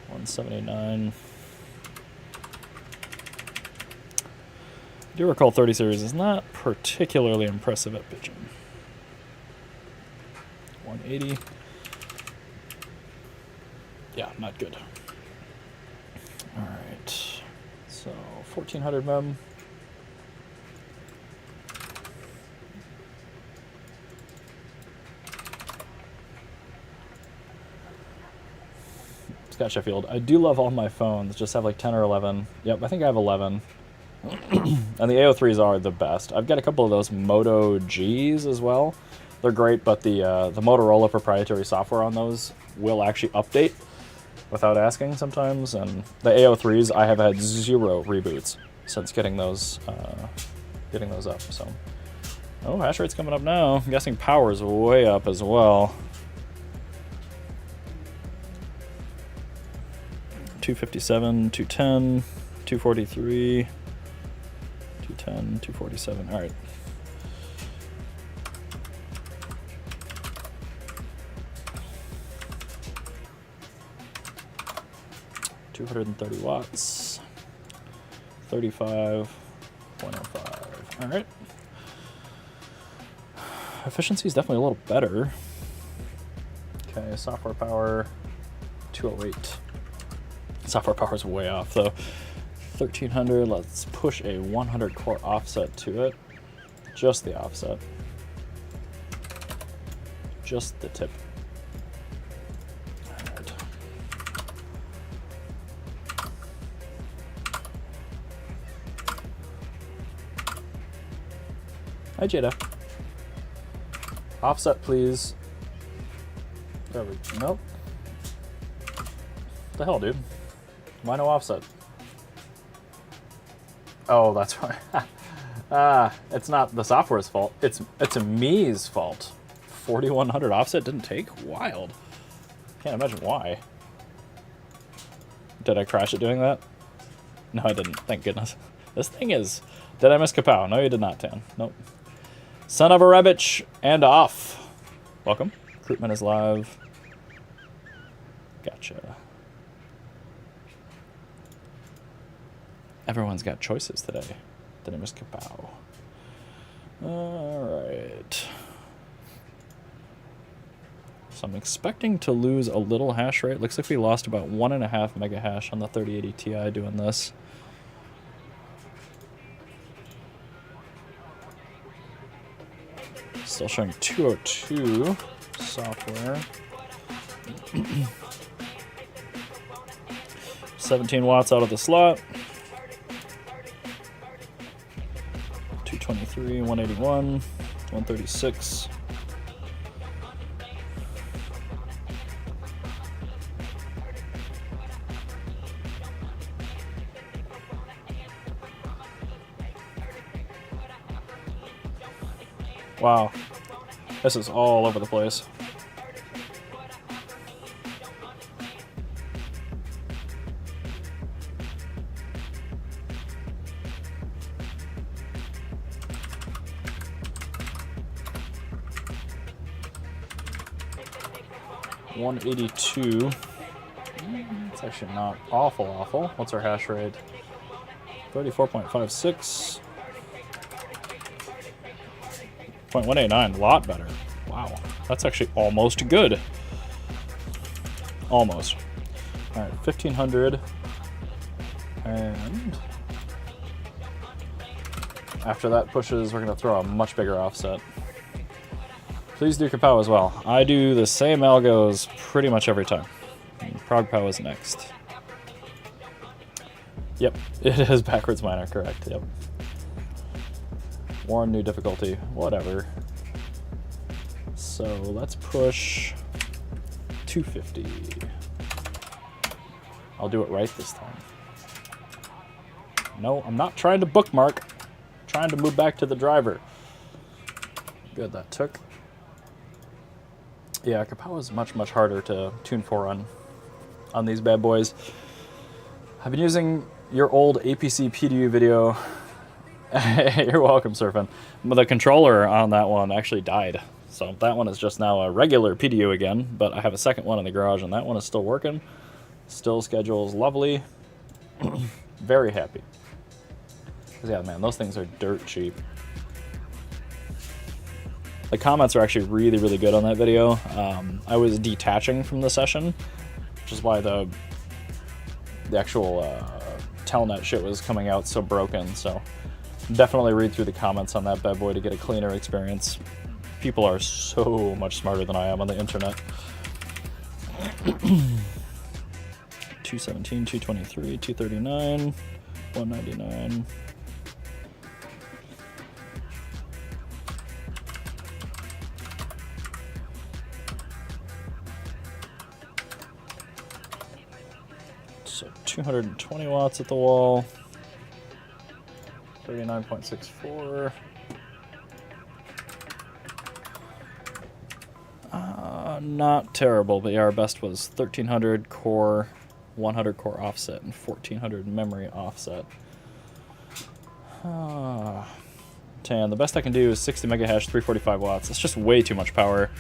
179. I do recall 30 series is not particularly impressive at Pigeon. 180. Yeah, not good. All right, so 1400 mem. Scott Sheffield. I do love all my phones. Just have like 10 or 11. Yep, I think I have 11. And the AO3s are the best. I've got a couple of those Moto Gs as well. They're great, but the Motorola proprietary software on those will actually update without asking sometimes, and the AO3s I have had 0 reboots since getting those up. So, oh, hash rate's coming up now. I'm guessing power's way up as well. 257, 210, 243, 210, 247. All right. $230 watts, 35.05. All right. Efficiency is definitely a little better. Okay, software power, 208. Software power is way off though. 1300. Let's push a 100 core offset to it. Just the offset. Just the tip. Hi, Jada. Offset, please. There we go. Nope. What the hell, dude? Why no offset? Oh, that's why. It's not the software's fault. It's a me's fault. 4100 offset didn't take? Wild. Can't imagine why. Did I crash it doing that? No, I didn't. Thank goodness. This thing is... Did I miss Kapow? No, you did not, Tan. Nope. Son of a rabbit and off. Welcome. Recruitment is live. Gotcha. Everyone's got choices today. Did I miss Kapow? All right. So I'm expecting to lose a little hash rate. Looks like we lost about 1.5 mega hash on the 3080 Ti doing this. Still showing 202 software. 17 watts out of the slot. 223, 181, 136. Wow, this is all over the place. $182. It's actually not awful. What's our hash rate? 34.56. 0.189, a lot better. Wow, that's actually almost good. Almost. All right, 1500. And after that pushes, we're gonna throw a much bigger offset. Please do Kapow as well. I do the same algos pretty much every time. ProgPow is next. Yep, it is backwards miner, correct, yep. Warn new difficulty, whatever. So let's push 250. I'll do it right this time. No, I'm not trying to bookmark. I'm trying to move back to the driver. Good, that took. Yeah, Kapow is much harder to tune for on these bad boys. I've been using your old APC PDU video. You're welcome, Surfing. But the controller on that one actually died. So that one is just now a regular PDU again, but I have a second one in the garage and that one is still working. Still schedules lovely. Very happy. Because yeah, man, those things are dirt cheap. The comments are actually really good on that video. I was detaching from the session, which is why the actual telnet shit was coming out so broken. So definitely read through the comments on that bad boy to get a cleaner experience. People are so much smarter than I am on the internet. 217, 223, 239, 199. So 220 watts at the wall. 39.64. Not terrible, but yeah, our best was 1300 core, 100 core offset, and 1400 memory offset. Tan, the best I can do is 60 mega hash, 345 watts. It's just way too much power.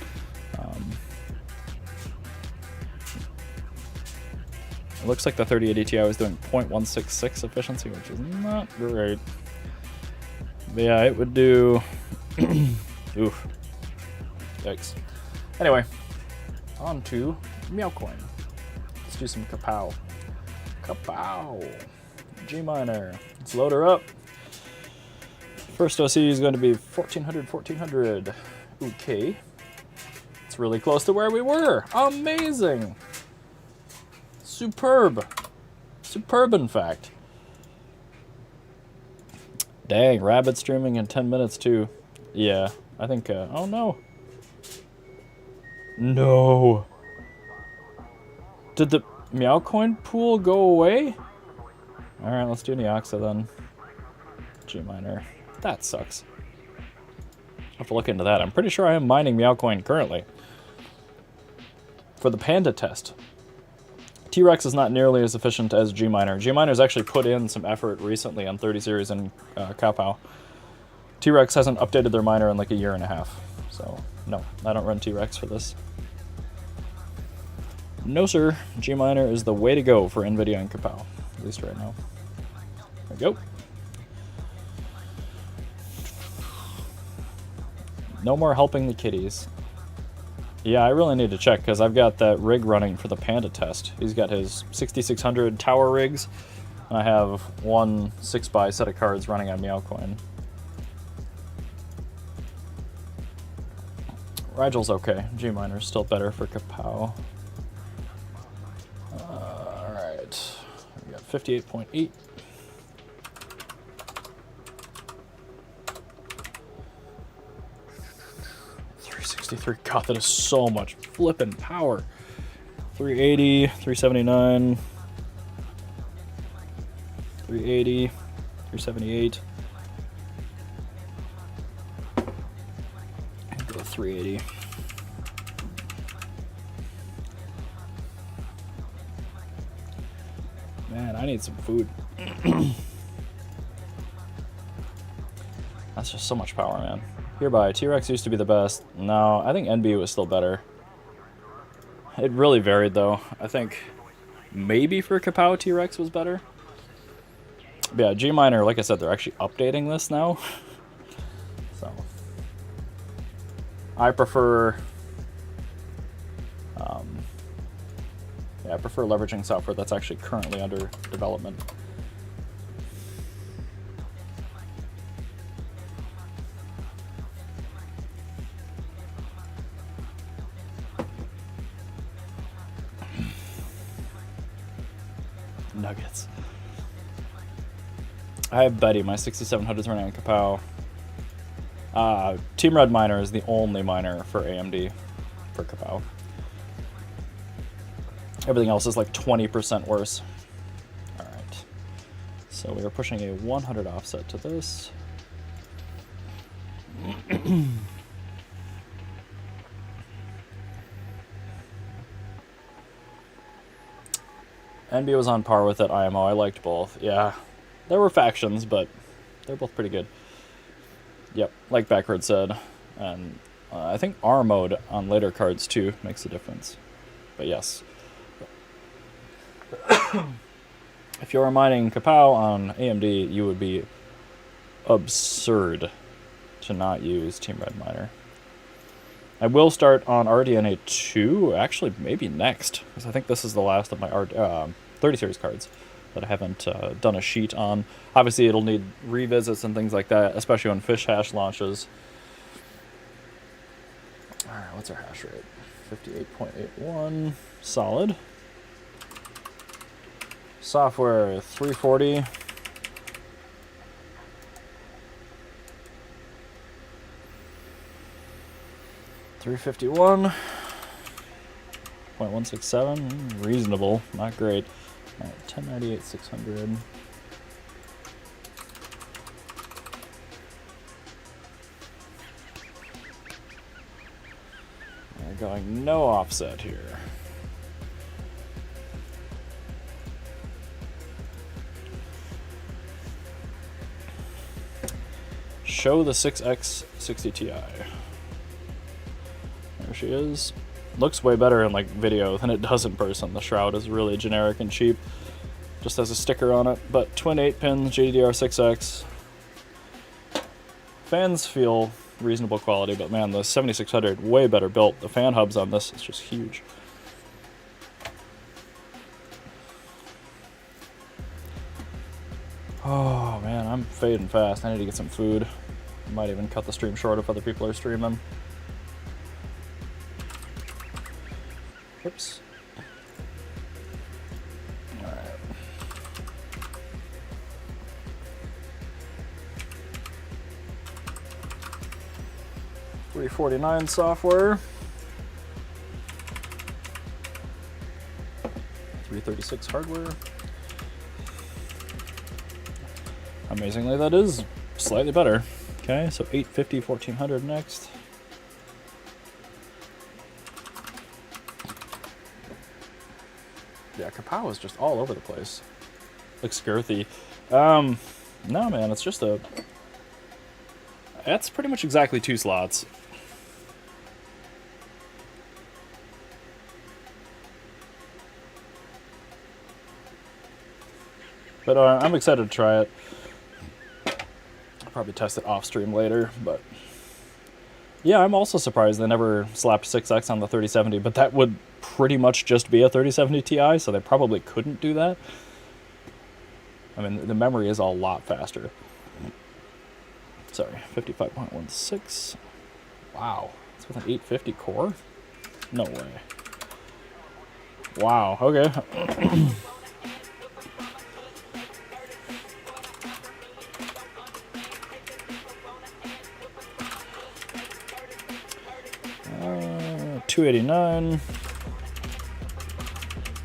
It looks like the 3080 Ti was doing 0.166 efficiency, which is not great. But yeah, it would do... Oof. Yikes. Anyway, on to Meowcoin. Let's do some Kapow. Kapow! G-Miner. Let's load her up. First OC is going to be 1400. Okay. It's really close to where we were. Amazing! Superb. Superb, in fact. Dang, rabbit streaming in 10 minutes, too. Yeah, I think... oh, no. No. Did the Meowcoin pool go away? Alright, let's do Nexa then. G-Miner. That sucks. I'll have to look into that. I'm pretty sure I am mining Meowcoin currently. For the Panda test. T-Rex is not nearly as efficient as G-Miner. G-Miner's actually put in some effort recently on 30 series and Kapow. T-Rex hasn't updated their miner in like a year and a half. So, no, I don't run T-Rex for this. No, sir. G-Miner is the way to go for NVIDIA and Kapow. At least right now. There we go. No more helping the kitties. Yeah, I really need to check because I've got that rig running for the Panda test. He's got his 6600 tower rigs, and I have one 6x set of cards running on Meowcoin. Rigel's okay. G-Miner's still better for Kapow. Alright. We got 58.8. God, that is so much flippin' power. 380, 379, 380, 378. And go 380. Man, I need some food. That's just so much power, man. Hereby, T-Rex used to be the best. No, I think NB was still better. It really varied, though. I think maybe for Kapow, T-Rex was better. But yeah, G-Miner, like I said, they're actually updating this now. So I prefer... yeah, I prefer leveraging software that's actually currently under development. Nuggets. I have Betty, my 6700 is running on Kapow. Team Red Miner is the only miner for AMD for Kapow. Everything else is like 20% worse. Alright. So we are pushing a 100 offset to this. NB was on par with it, IMO. I liked both. Yeah. There were factions, but they're both pretty good. Yep, like Backward said. And I think R mode on later cards too makes a difference. But yes. If you were mining Kapow on AMD, you would be absurd to not use Team Red Miner. I will start on RDNA 2, actually maybe next, because I think this is the last of my 30 series cards that I haven't done a sheet on. Obviously it'll need revisits and things like that, especially when Fish Hash launches. Alright, what's our hash rate? 58.81, solid. Software 340. $351. 0.167, reasonable, not great. All right, 1098, 600. We're going no offset here. Show the 6X 60 Ti. There she is. Looks way better in like video than it does in person. The shroud is really generic and cheap. Just has a sticker on it. But twin 8-pin GDDR6X. Fans feel reasonable quality, but man, the 7600 way better built. The fan hubs on this is just huge. Oh man, I'm fading fast. I need to get some food. Might even cut the stream short if other people are streaming. Oops. Alright. $349 software. $336 hardware. Amazingly, that is slightly better. Okay, so 850, 1400 next. Yeah, Kapow is just all over the place. Looks girthy. No, man, it's just a... That's pretty much exactly 2 slots. But I'm excited to try it. I'll probably test it off stream later, but Yeah, I'm also surprised they never slapped 6X on the 3070, but that would pretty much just be a 3070 Ti, so they probably couldn't do that. I mean, the memory is a lot faster. Sorry, 55.16. Wow, it's with an 850 core? No way. Wow, okay. $289.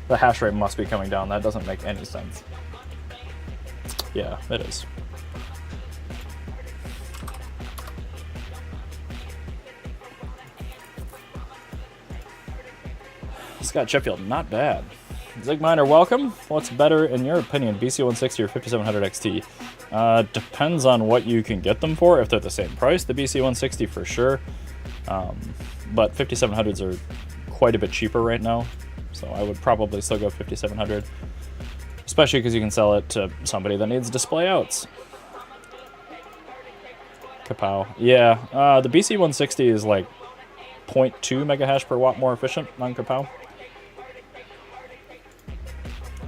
The hash rate must be coming down. That doesn't make any sense. Yeah, it is. Scott Sheffield, not bad. Zigminer, welcome. What's better in your opinion, BC160 or 5700 XT? Depends on what you can get them for. If they're the same price, the BC160 for sure. But 5700s are quite a bit cheaper right now, so I would probably still go 5700, especially because you can sell it to somebody that needs display outs. Kapow. Yeah, the BC160 is like 0.2 megahash per watt more efficient on Kapow.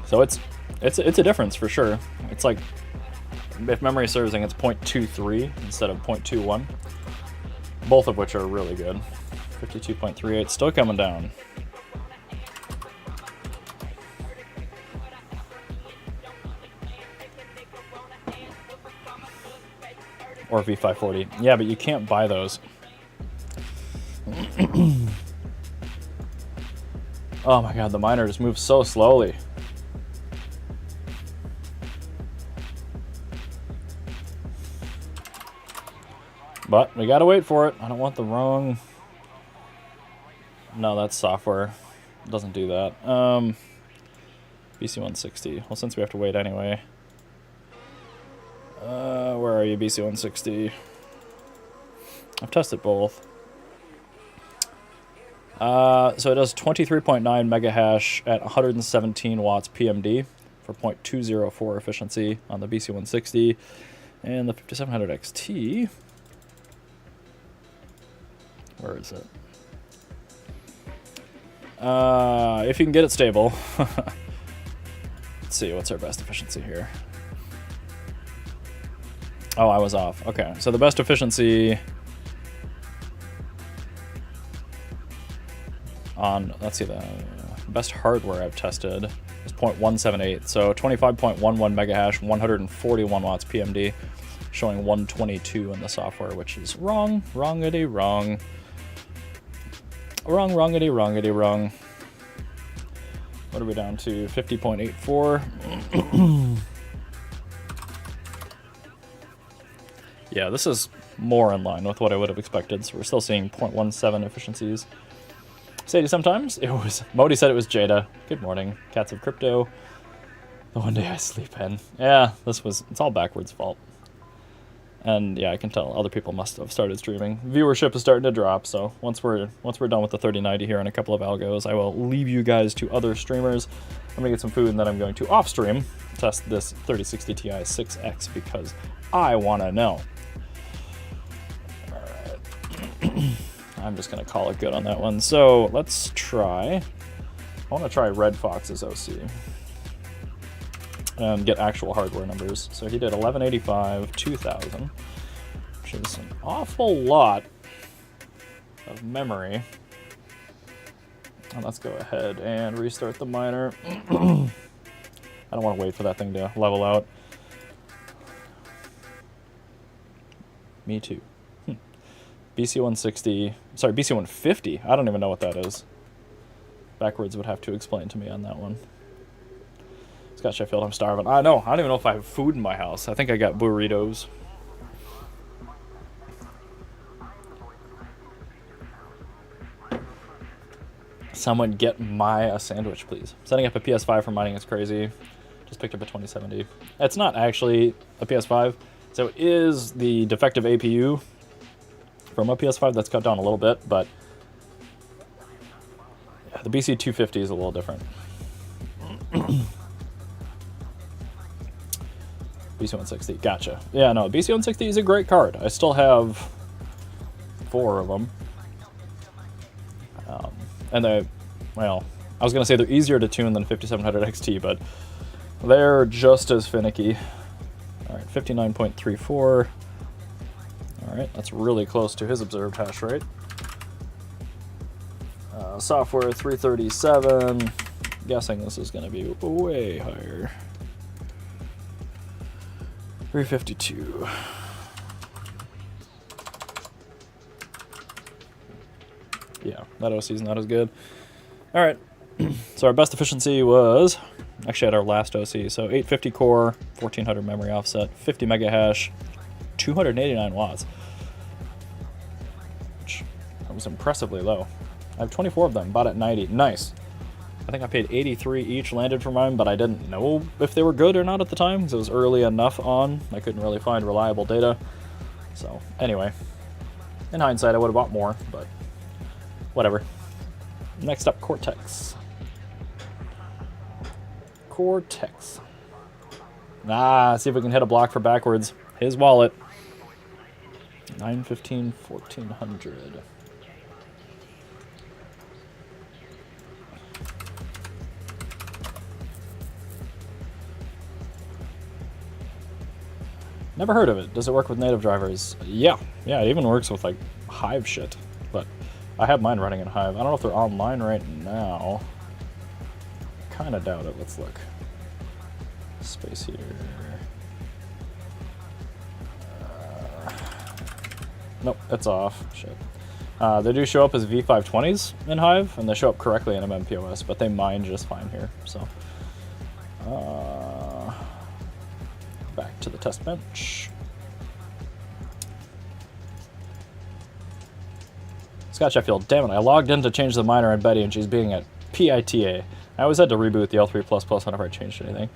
So it's a difference for sure. It's like, if memory serves, it's 0.23 instead of 0.21. Both of which are really good. 52.38, still coming down. Or V540. Yeah, but you can't buy those. Oh my god, the miner just moves so slowly. But we gotta wait for it. I don't want the wrong... No, that's software. It doesn't do that. BC160. Well, since we have to wait anyway. Where are you, BC160? I've tested both. So it does 23.9 megahash at 117 watts PMD for 0.204 efficiency on the BC160. And the 5700 XT... Where is it? If you can get it stable. Let's see, what's our best efficiency here? Oh, I was off. Okay, so the best efficiency on, let's see, the best hardware I've tested is 0.178. So 25.11 megahash, 141 watts PMD, showing 122 in the software, which is wrong. Wrongity wrong. Wrongity wrong. What are we down to? 50.84. Yeah, this is more in line with what I would have expected, so we're still seeing 0.17 efficiencies. Sadie, sometimes it was... Modi said it was Jada. Good morning. Cats of Crypto. The one day I sleep in. Yeah, it's all backwards fault. And yeah, I can tell other people must have started streaming. Viewership is starting to drop, so once we're done with the 3090 here and a couple of algos, I will leave you guys to other streamers. I'm gonna get some food and then I'm going to off stream test this 3060 Ti 6X because I wanna know. Alright. I'm just gonna call it good on that one. So let's try. I wanna try Red Fox's OC. And get actual hardware numbers. So he did 1185, 2000, which is an awful lot of memory. And let's go ahead and restart the miner. I don't want to wait for that thing to level out. Me too. BC160, sorry, BC150. I don't even know what that is. Backwards would have to explain to me on that one. Scott Sheffield, I'm starving. I know. I don't even know if I have food in my house. I think I got burritos. Someone get a sandwich, please. Setting up a PS5 for mining is crazy. Just picked up a 2070. It's not actually a PS5. So it is the defective APU from a PS5 that's cut down a little bit, but yeah, the BC250 is a little different. BC160, gotcha. Yeah, no, BC160 is a great card. I still have 4 of them. And they, well, I was going to say they're easier to tune than 5700 XT, but they're just as finicky. All right, 59.34. All right, that's really close to his observed hash rate. Software 337. Guessing this is going to be way higher. 352. Yeah, that OC is not as good. All right, so our best efficiency was actually at our last OC. So 850 core, 1400 memory offset, 50 mega hash, 289 watts. Which that was impressively low. I have 24 of them, bought at 90. Nice. I think I paid 83 each landed for mine, but I didn't know if they were good or not at the time because it was early enough on. I couldn't really find reliable data. So anyway, in hindsight, I would have bought more, but whatever. Next up, Cortex. Cortex. See if we can hit a block for backwards. His wallet. 915, 1400. Never heard of it. Does it work with native drivers? Yeah, it even works with like Hive shit. But I have mine running in Hive. I don't know if they're online right now. Kind of doubt it. Let's look. Space heater. Nope, it's off. Shit. They do show up as V520s in Hive, and they show up correctly in MMPoS, but they mine just fine here. So, back to the test bench. Scott Sheffield, damn it, I logged in to change the miner on Betty and she's being at PITA. I always had to reboot the L3++ whenever I changed anything.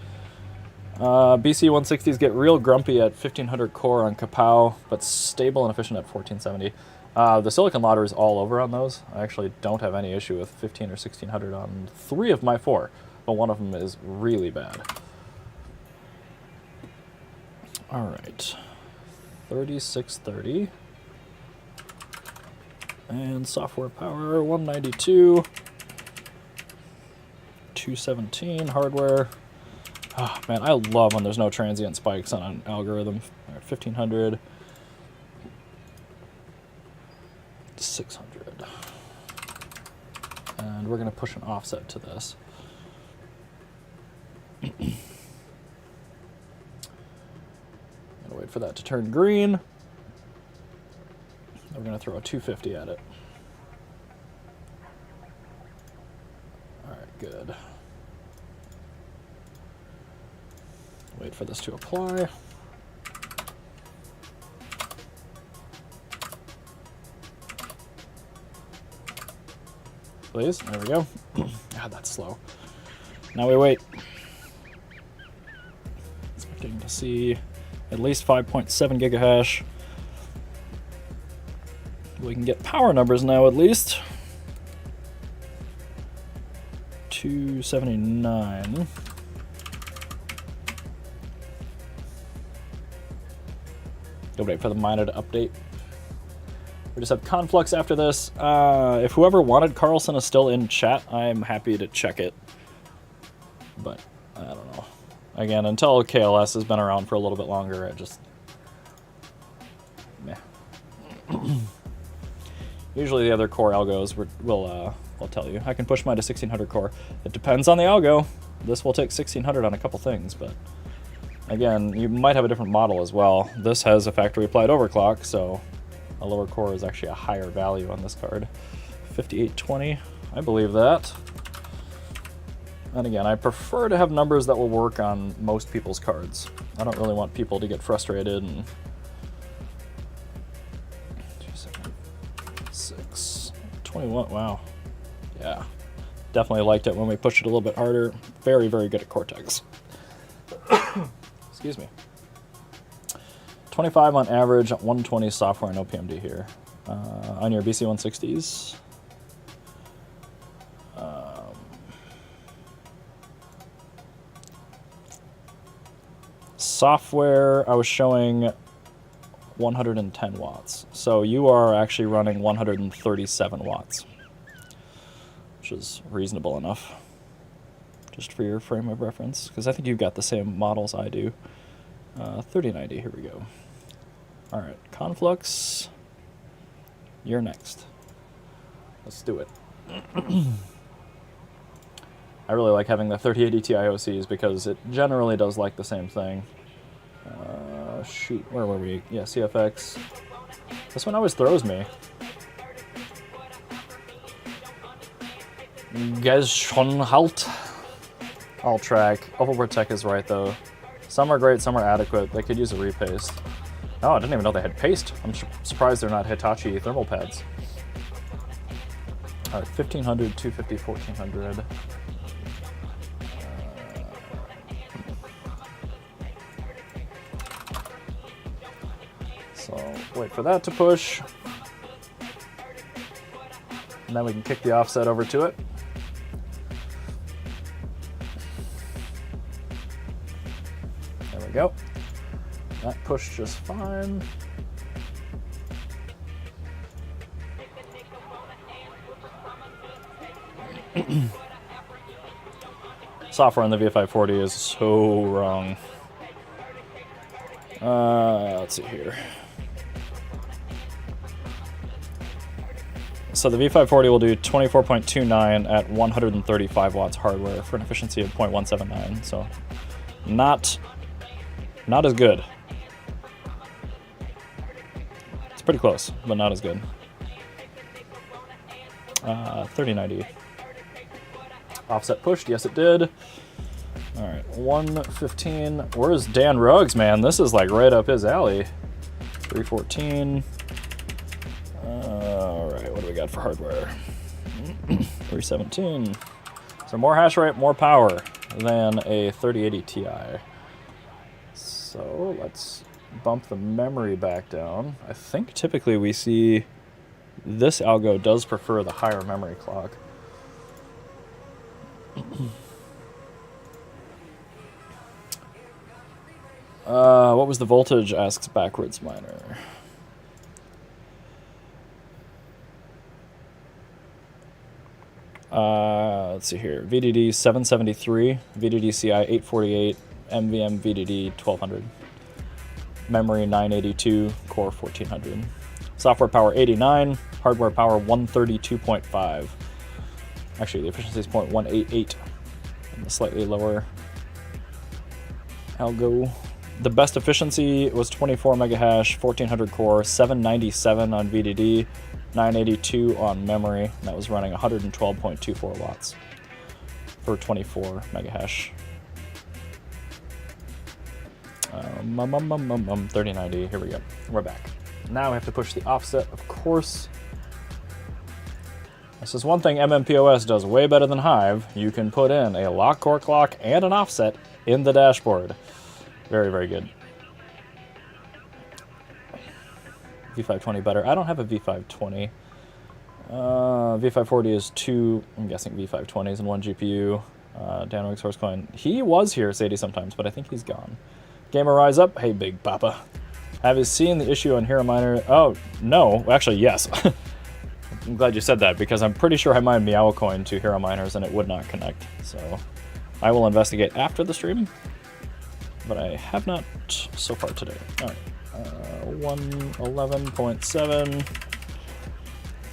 BC 160s get real grumpy at 1500 core on Kapow, but stable and efficient at 1470. The silicon ladder is all over on those. I actually don't have any issue with 15 or 1600 on 3 of my 4, but one of them is really bad. All right, 3630. And software power, 192. 217 hardware. Oh, man, I love when there's no transient spikes on an algorithm. All right, 1500. 600. And we're going to push an offset to this. Gonna wait for that to turn green. We're going to throw a 250 at it. All right, good. Wait for this to apply. Please, there we go. God, that's slow. Now we wait. Expecting to see at least 5.7 gigahash. We can get power numbers now at least. 279. Go wait for the miner to update. We just have Conflux after this. If whoever wanted Carlson is still in chat, I'm happy to check it. But I don't know. Again, until KLS has been around for a little bit longer, I just meh. Usually the other core algos will tell you. I can push mine to 1600 core. It depends on the algo. This will take 1600 on a couple things, but again, you might have a different model as well. This has a factory applied overclock, so a lower core is actually a higher value on this card. 5820, I believe that. And again, I prefer to have numbers that will work on most people's cards. I don't really want people to get frustrated and 276, 21, wow. Yeah, definitely liked it when we pushed it a little bit harder. Very, very good at Cortex. Excuse me. 25 on average, 120 software and OPMD here. On your BC 160s. Software, I was showing 110 watts. So you are actually running 137 watts, which is reasonable enough, just for your frame of reference, because I think you've got the same models I do. 3090, here we go. All right, Conflux, you're next. Let's do it. I really like having the 3080 Ti OCs because it generally does like the same thing. Shoot, where were we? Yeah, CFX. This one always throws me. Guys schon halt. All track. Overprotect is right though. Some are great, some are adequate. They could use a repaste. Oh, I didn't even know they had paste. I'm surprised they're not Hitachi thermal pads. All right, 1500, 250, 1400. So wait for that to push. And then we can kick the offset over to it. There we go. That pushed just fine. Software on the V540 is so wrong. Let's see here. So the V540 will do 24.29 at 135 watts hardware for an efficiency of 0.179. So not as good. It's pretty close, but not as good. 3090. Offset pushed, yes it did. All right, 115. Where's Dan Ruggs, man? This is like right up his alley. 314. All right, what do we got for hardware? 317. So more hash rate, more power than a 3080 Ti. So let's bump the memory back down. I think typically we see this algo does prefer the higher memory clock. What was the voltage? Asks Backwards Miner. Let's see here. VDD 773, VDD CI 848, MVM VDD 1200. Memory 982, core 1400. Software power 89, hardware power 132.5. Actually, the efficiency is 0.188, and the slightly lower algo. The best efficiency was 24 megahash, 1400 core, 797 on VDD, 982 on memory. And that was running 112.24 watts for 24 megahash. 3090, here we go. We're back. Now we have to push the offset, of course. This is one thing MMPoS does way better than Hive. You can put in a lock core clock and an offset in the dashboard. Very, very good. V520 better. I don't have a V520. V540 is two, I'm guessing V520s and one GPU. Dynex Horsecoin. He was here, Sadie, sometimes, but I think he's gone. Gamer Rise Up. Hey, Big Papa. Have you seen the issue on Hero Miner? Oh, no. Actually, yes. I'm glad you said that, because I'm pretty sure I mined Meowcoin to Hero Miners and it would not connect. So I will investigate after the stream, but I have not so far today. All right. 111.7,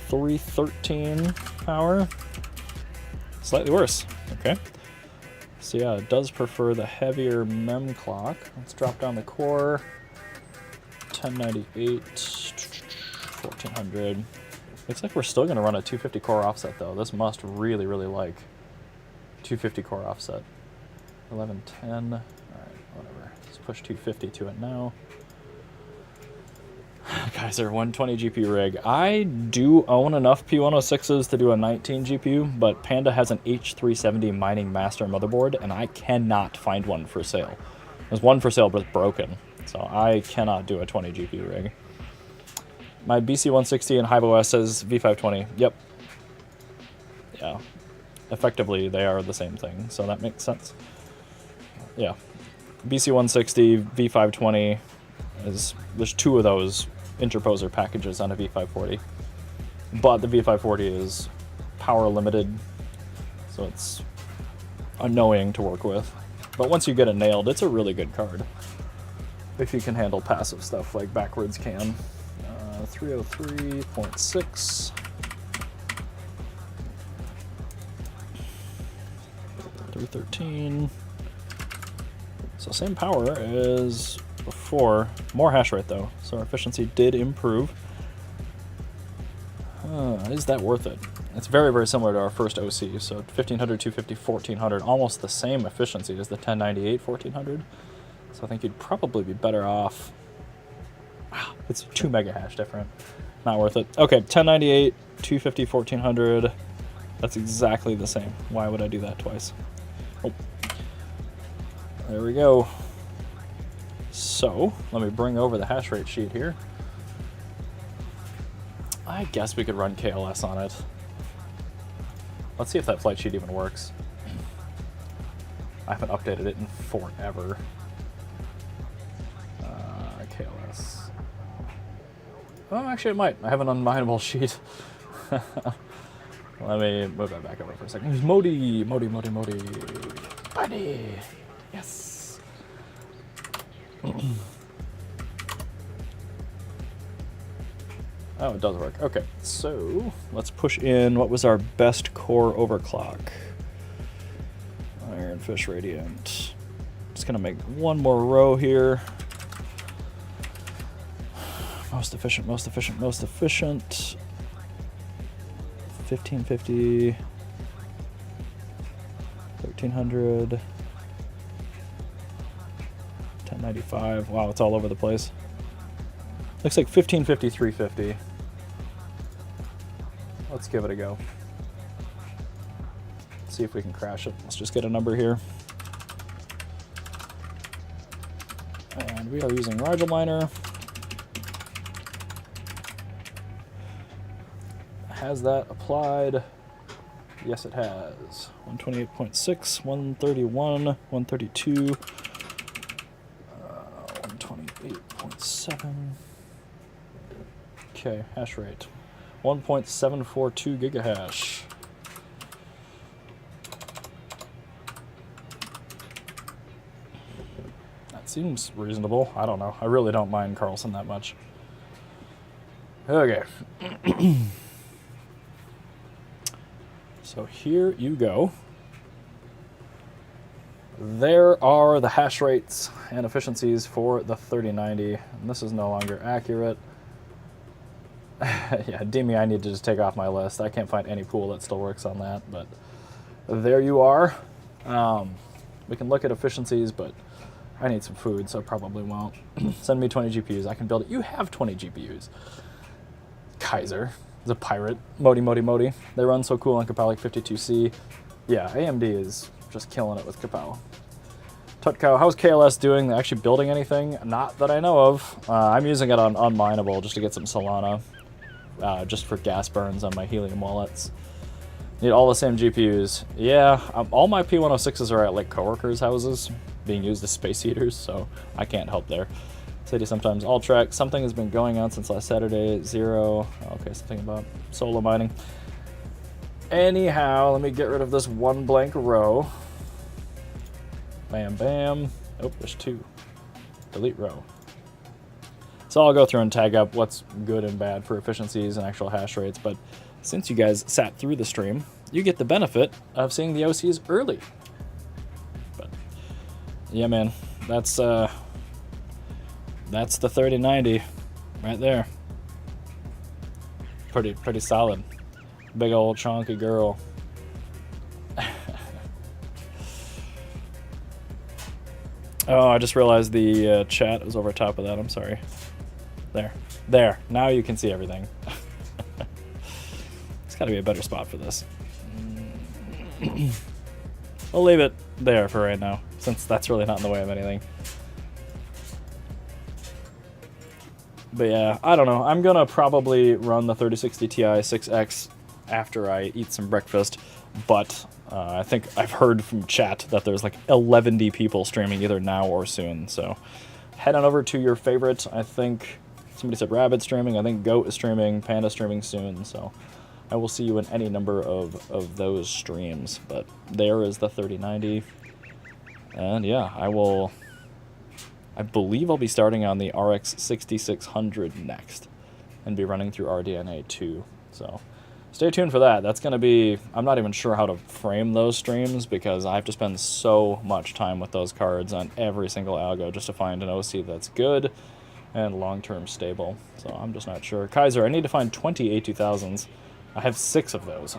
313 power. Slightly worse. Okay. So yeah, it does prefer the heavier mem clock. Let's drop down the core. 1098, 1400. Looks like we're still going to run a 250 core offset though. This must really, really like 250 core offset. 1110. All right, whatever. Let's push 250 to it now. Kaiser 120 GPU rig. I do own enough P106s to do a 19 GPU, but Panda has an H370 mining master motherboard, and I cannot find one for sale. There's one for sale, but it's broken, so I cannot do a 20 GPU rig. My BC160 and HiveOS says V520. Yep. Yeah. Effectively, they are the same thing, so that makes sense. Yeah. BC160, V520. There's 2 of those interposer packages on a V540, but the V540 is power limited, so it's annoying to work with. But once you get it nailed, it's a really good card if you can handle passive stuff like backwards can. 303.6. 313. So same power as before. More hash rate though, so our efficiency did improve. Is that worth it? It's very, very similar to our first OC. So 1500, 250, 1400, almost the same efficiency as the 1098, 1400. So I think you'd probably be better off. Wow, it's 2 mega hash different. Not worth it. Okay, 1098, 250, 1400. That's exactly the same. Why would I do that twice? Oh. There we go. So, let me bring over the hash rate sheet here. I guess we could run KLS on it. Let's see if that flight sheet even works. I haven't updated it in forever. KLS. Oh, actually it might. I have an unminable sheet. Let me move that back over for a second. Modi. Buddy. Yes. Oh, it does work. Okay, so let's push in what was our best core overclock. Ironfish Radiant. Just gonna make one more row here. Most efficient. 1550. 1300. 1095. Wow, it's all over the place. Looks like 1550, 350. Let's give it a go. See if we can crash it. Let's just get a number here. And we are using Rigel Miner. Has that applied? Yes, it has. 128.6, 131, 132, 128.7. Okay, hash rate. 1.742 gigahash. That seems reasonable. I don't know. I really don't mind Carlson that much. Okay. So here you go. There are the hash rates and efficiencies for the 3090. And this is no longer accurate. Yeah, Demi, I need to just take off my list. I can't find any pool that still works on that, but there you are. We can look at efficiencies, but I need some food, so I probably won't. Send me 20 GPUs. I can build it. You have 20 GPUs. Kaiser is a pirate. Modi. They run so cool on Kapow like 52C. Yeah, AMD is just killing it with Kapow. Tutcow, how's KLS doing? They're actually building anything? Not that I know of. I'm using it on unminable just to get some Solana. Just for gas burns on my Helium wallets. Need all the same GPUs. Yeah, all my P106s are at like coworkers' houses being used as space heaters, so I can't help there. City sometimes all track. Something has been going on since last Saturday. 0. Okay, something about solo mining. Anyhow, let me get rid of this one blank row. Bam, bam. Oh, there's 2. Delete row. So I'll go through and tag up what's good and bad for efficiencies and actual hash rates, but since you guys sat through the stream, you get the benefit of seeing the OCs early. But yeah, man, that's the 3090 right there. Pretty solid. Big old chunky girl. Oh, I just realized the chat was over top of that. I'm sorry. There. Now you can see everything. It's got to be a better spot for this. We'll leave it there for right now, since that's really not in the way of anything. But yeah, I don't know. I'm gonna probably run the 3060 Ti 6X after I eat some breakfast, but I think I've heard from chat that there's like 11 people streaming either now or soon, so head on over to your favorite. I think somebody said Rabbit streaming. I think Goat is streaming. Panda streaming soon. So I will see you in any number of those streams. But there is the 3090. And yeah, I believe I'll be starting on the RX 6600 next and be running through RDNA 2. So stay tuned for that. That's going to be, I'm not even sure how to frame those streams because I have to spend so much time with those cards on every single algo just to find an OC that's good and long-term stable. So I'm just not sure. Kaiser, I need to find 20 A2000s. I have 6 of those.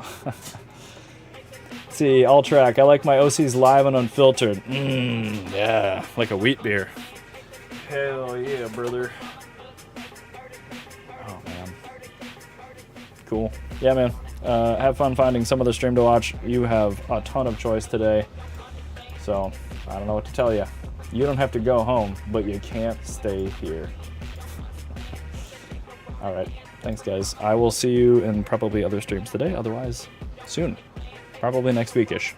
See, Alltrack, I like my OCs live and unfiltered. Yeah, like a wheat beer. Hell yeah, brother. Oh, man. Cool. Yeah, man. Have fun finding some other stream to watch. You have a ton of choice today. So, I don't know what to tell you. You don't have to go home, but you can't stay here. Alright. Thanks, guys. I will see you in probably other streams today. Otherwise, soon. Probably next weekish.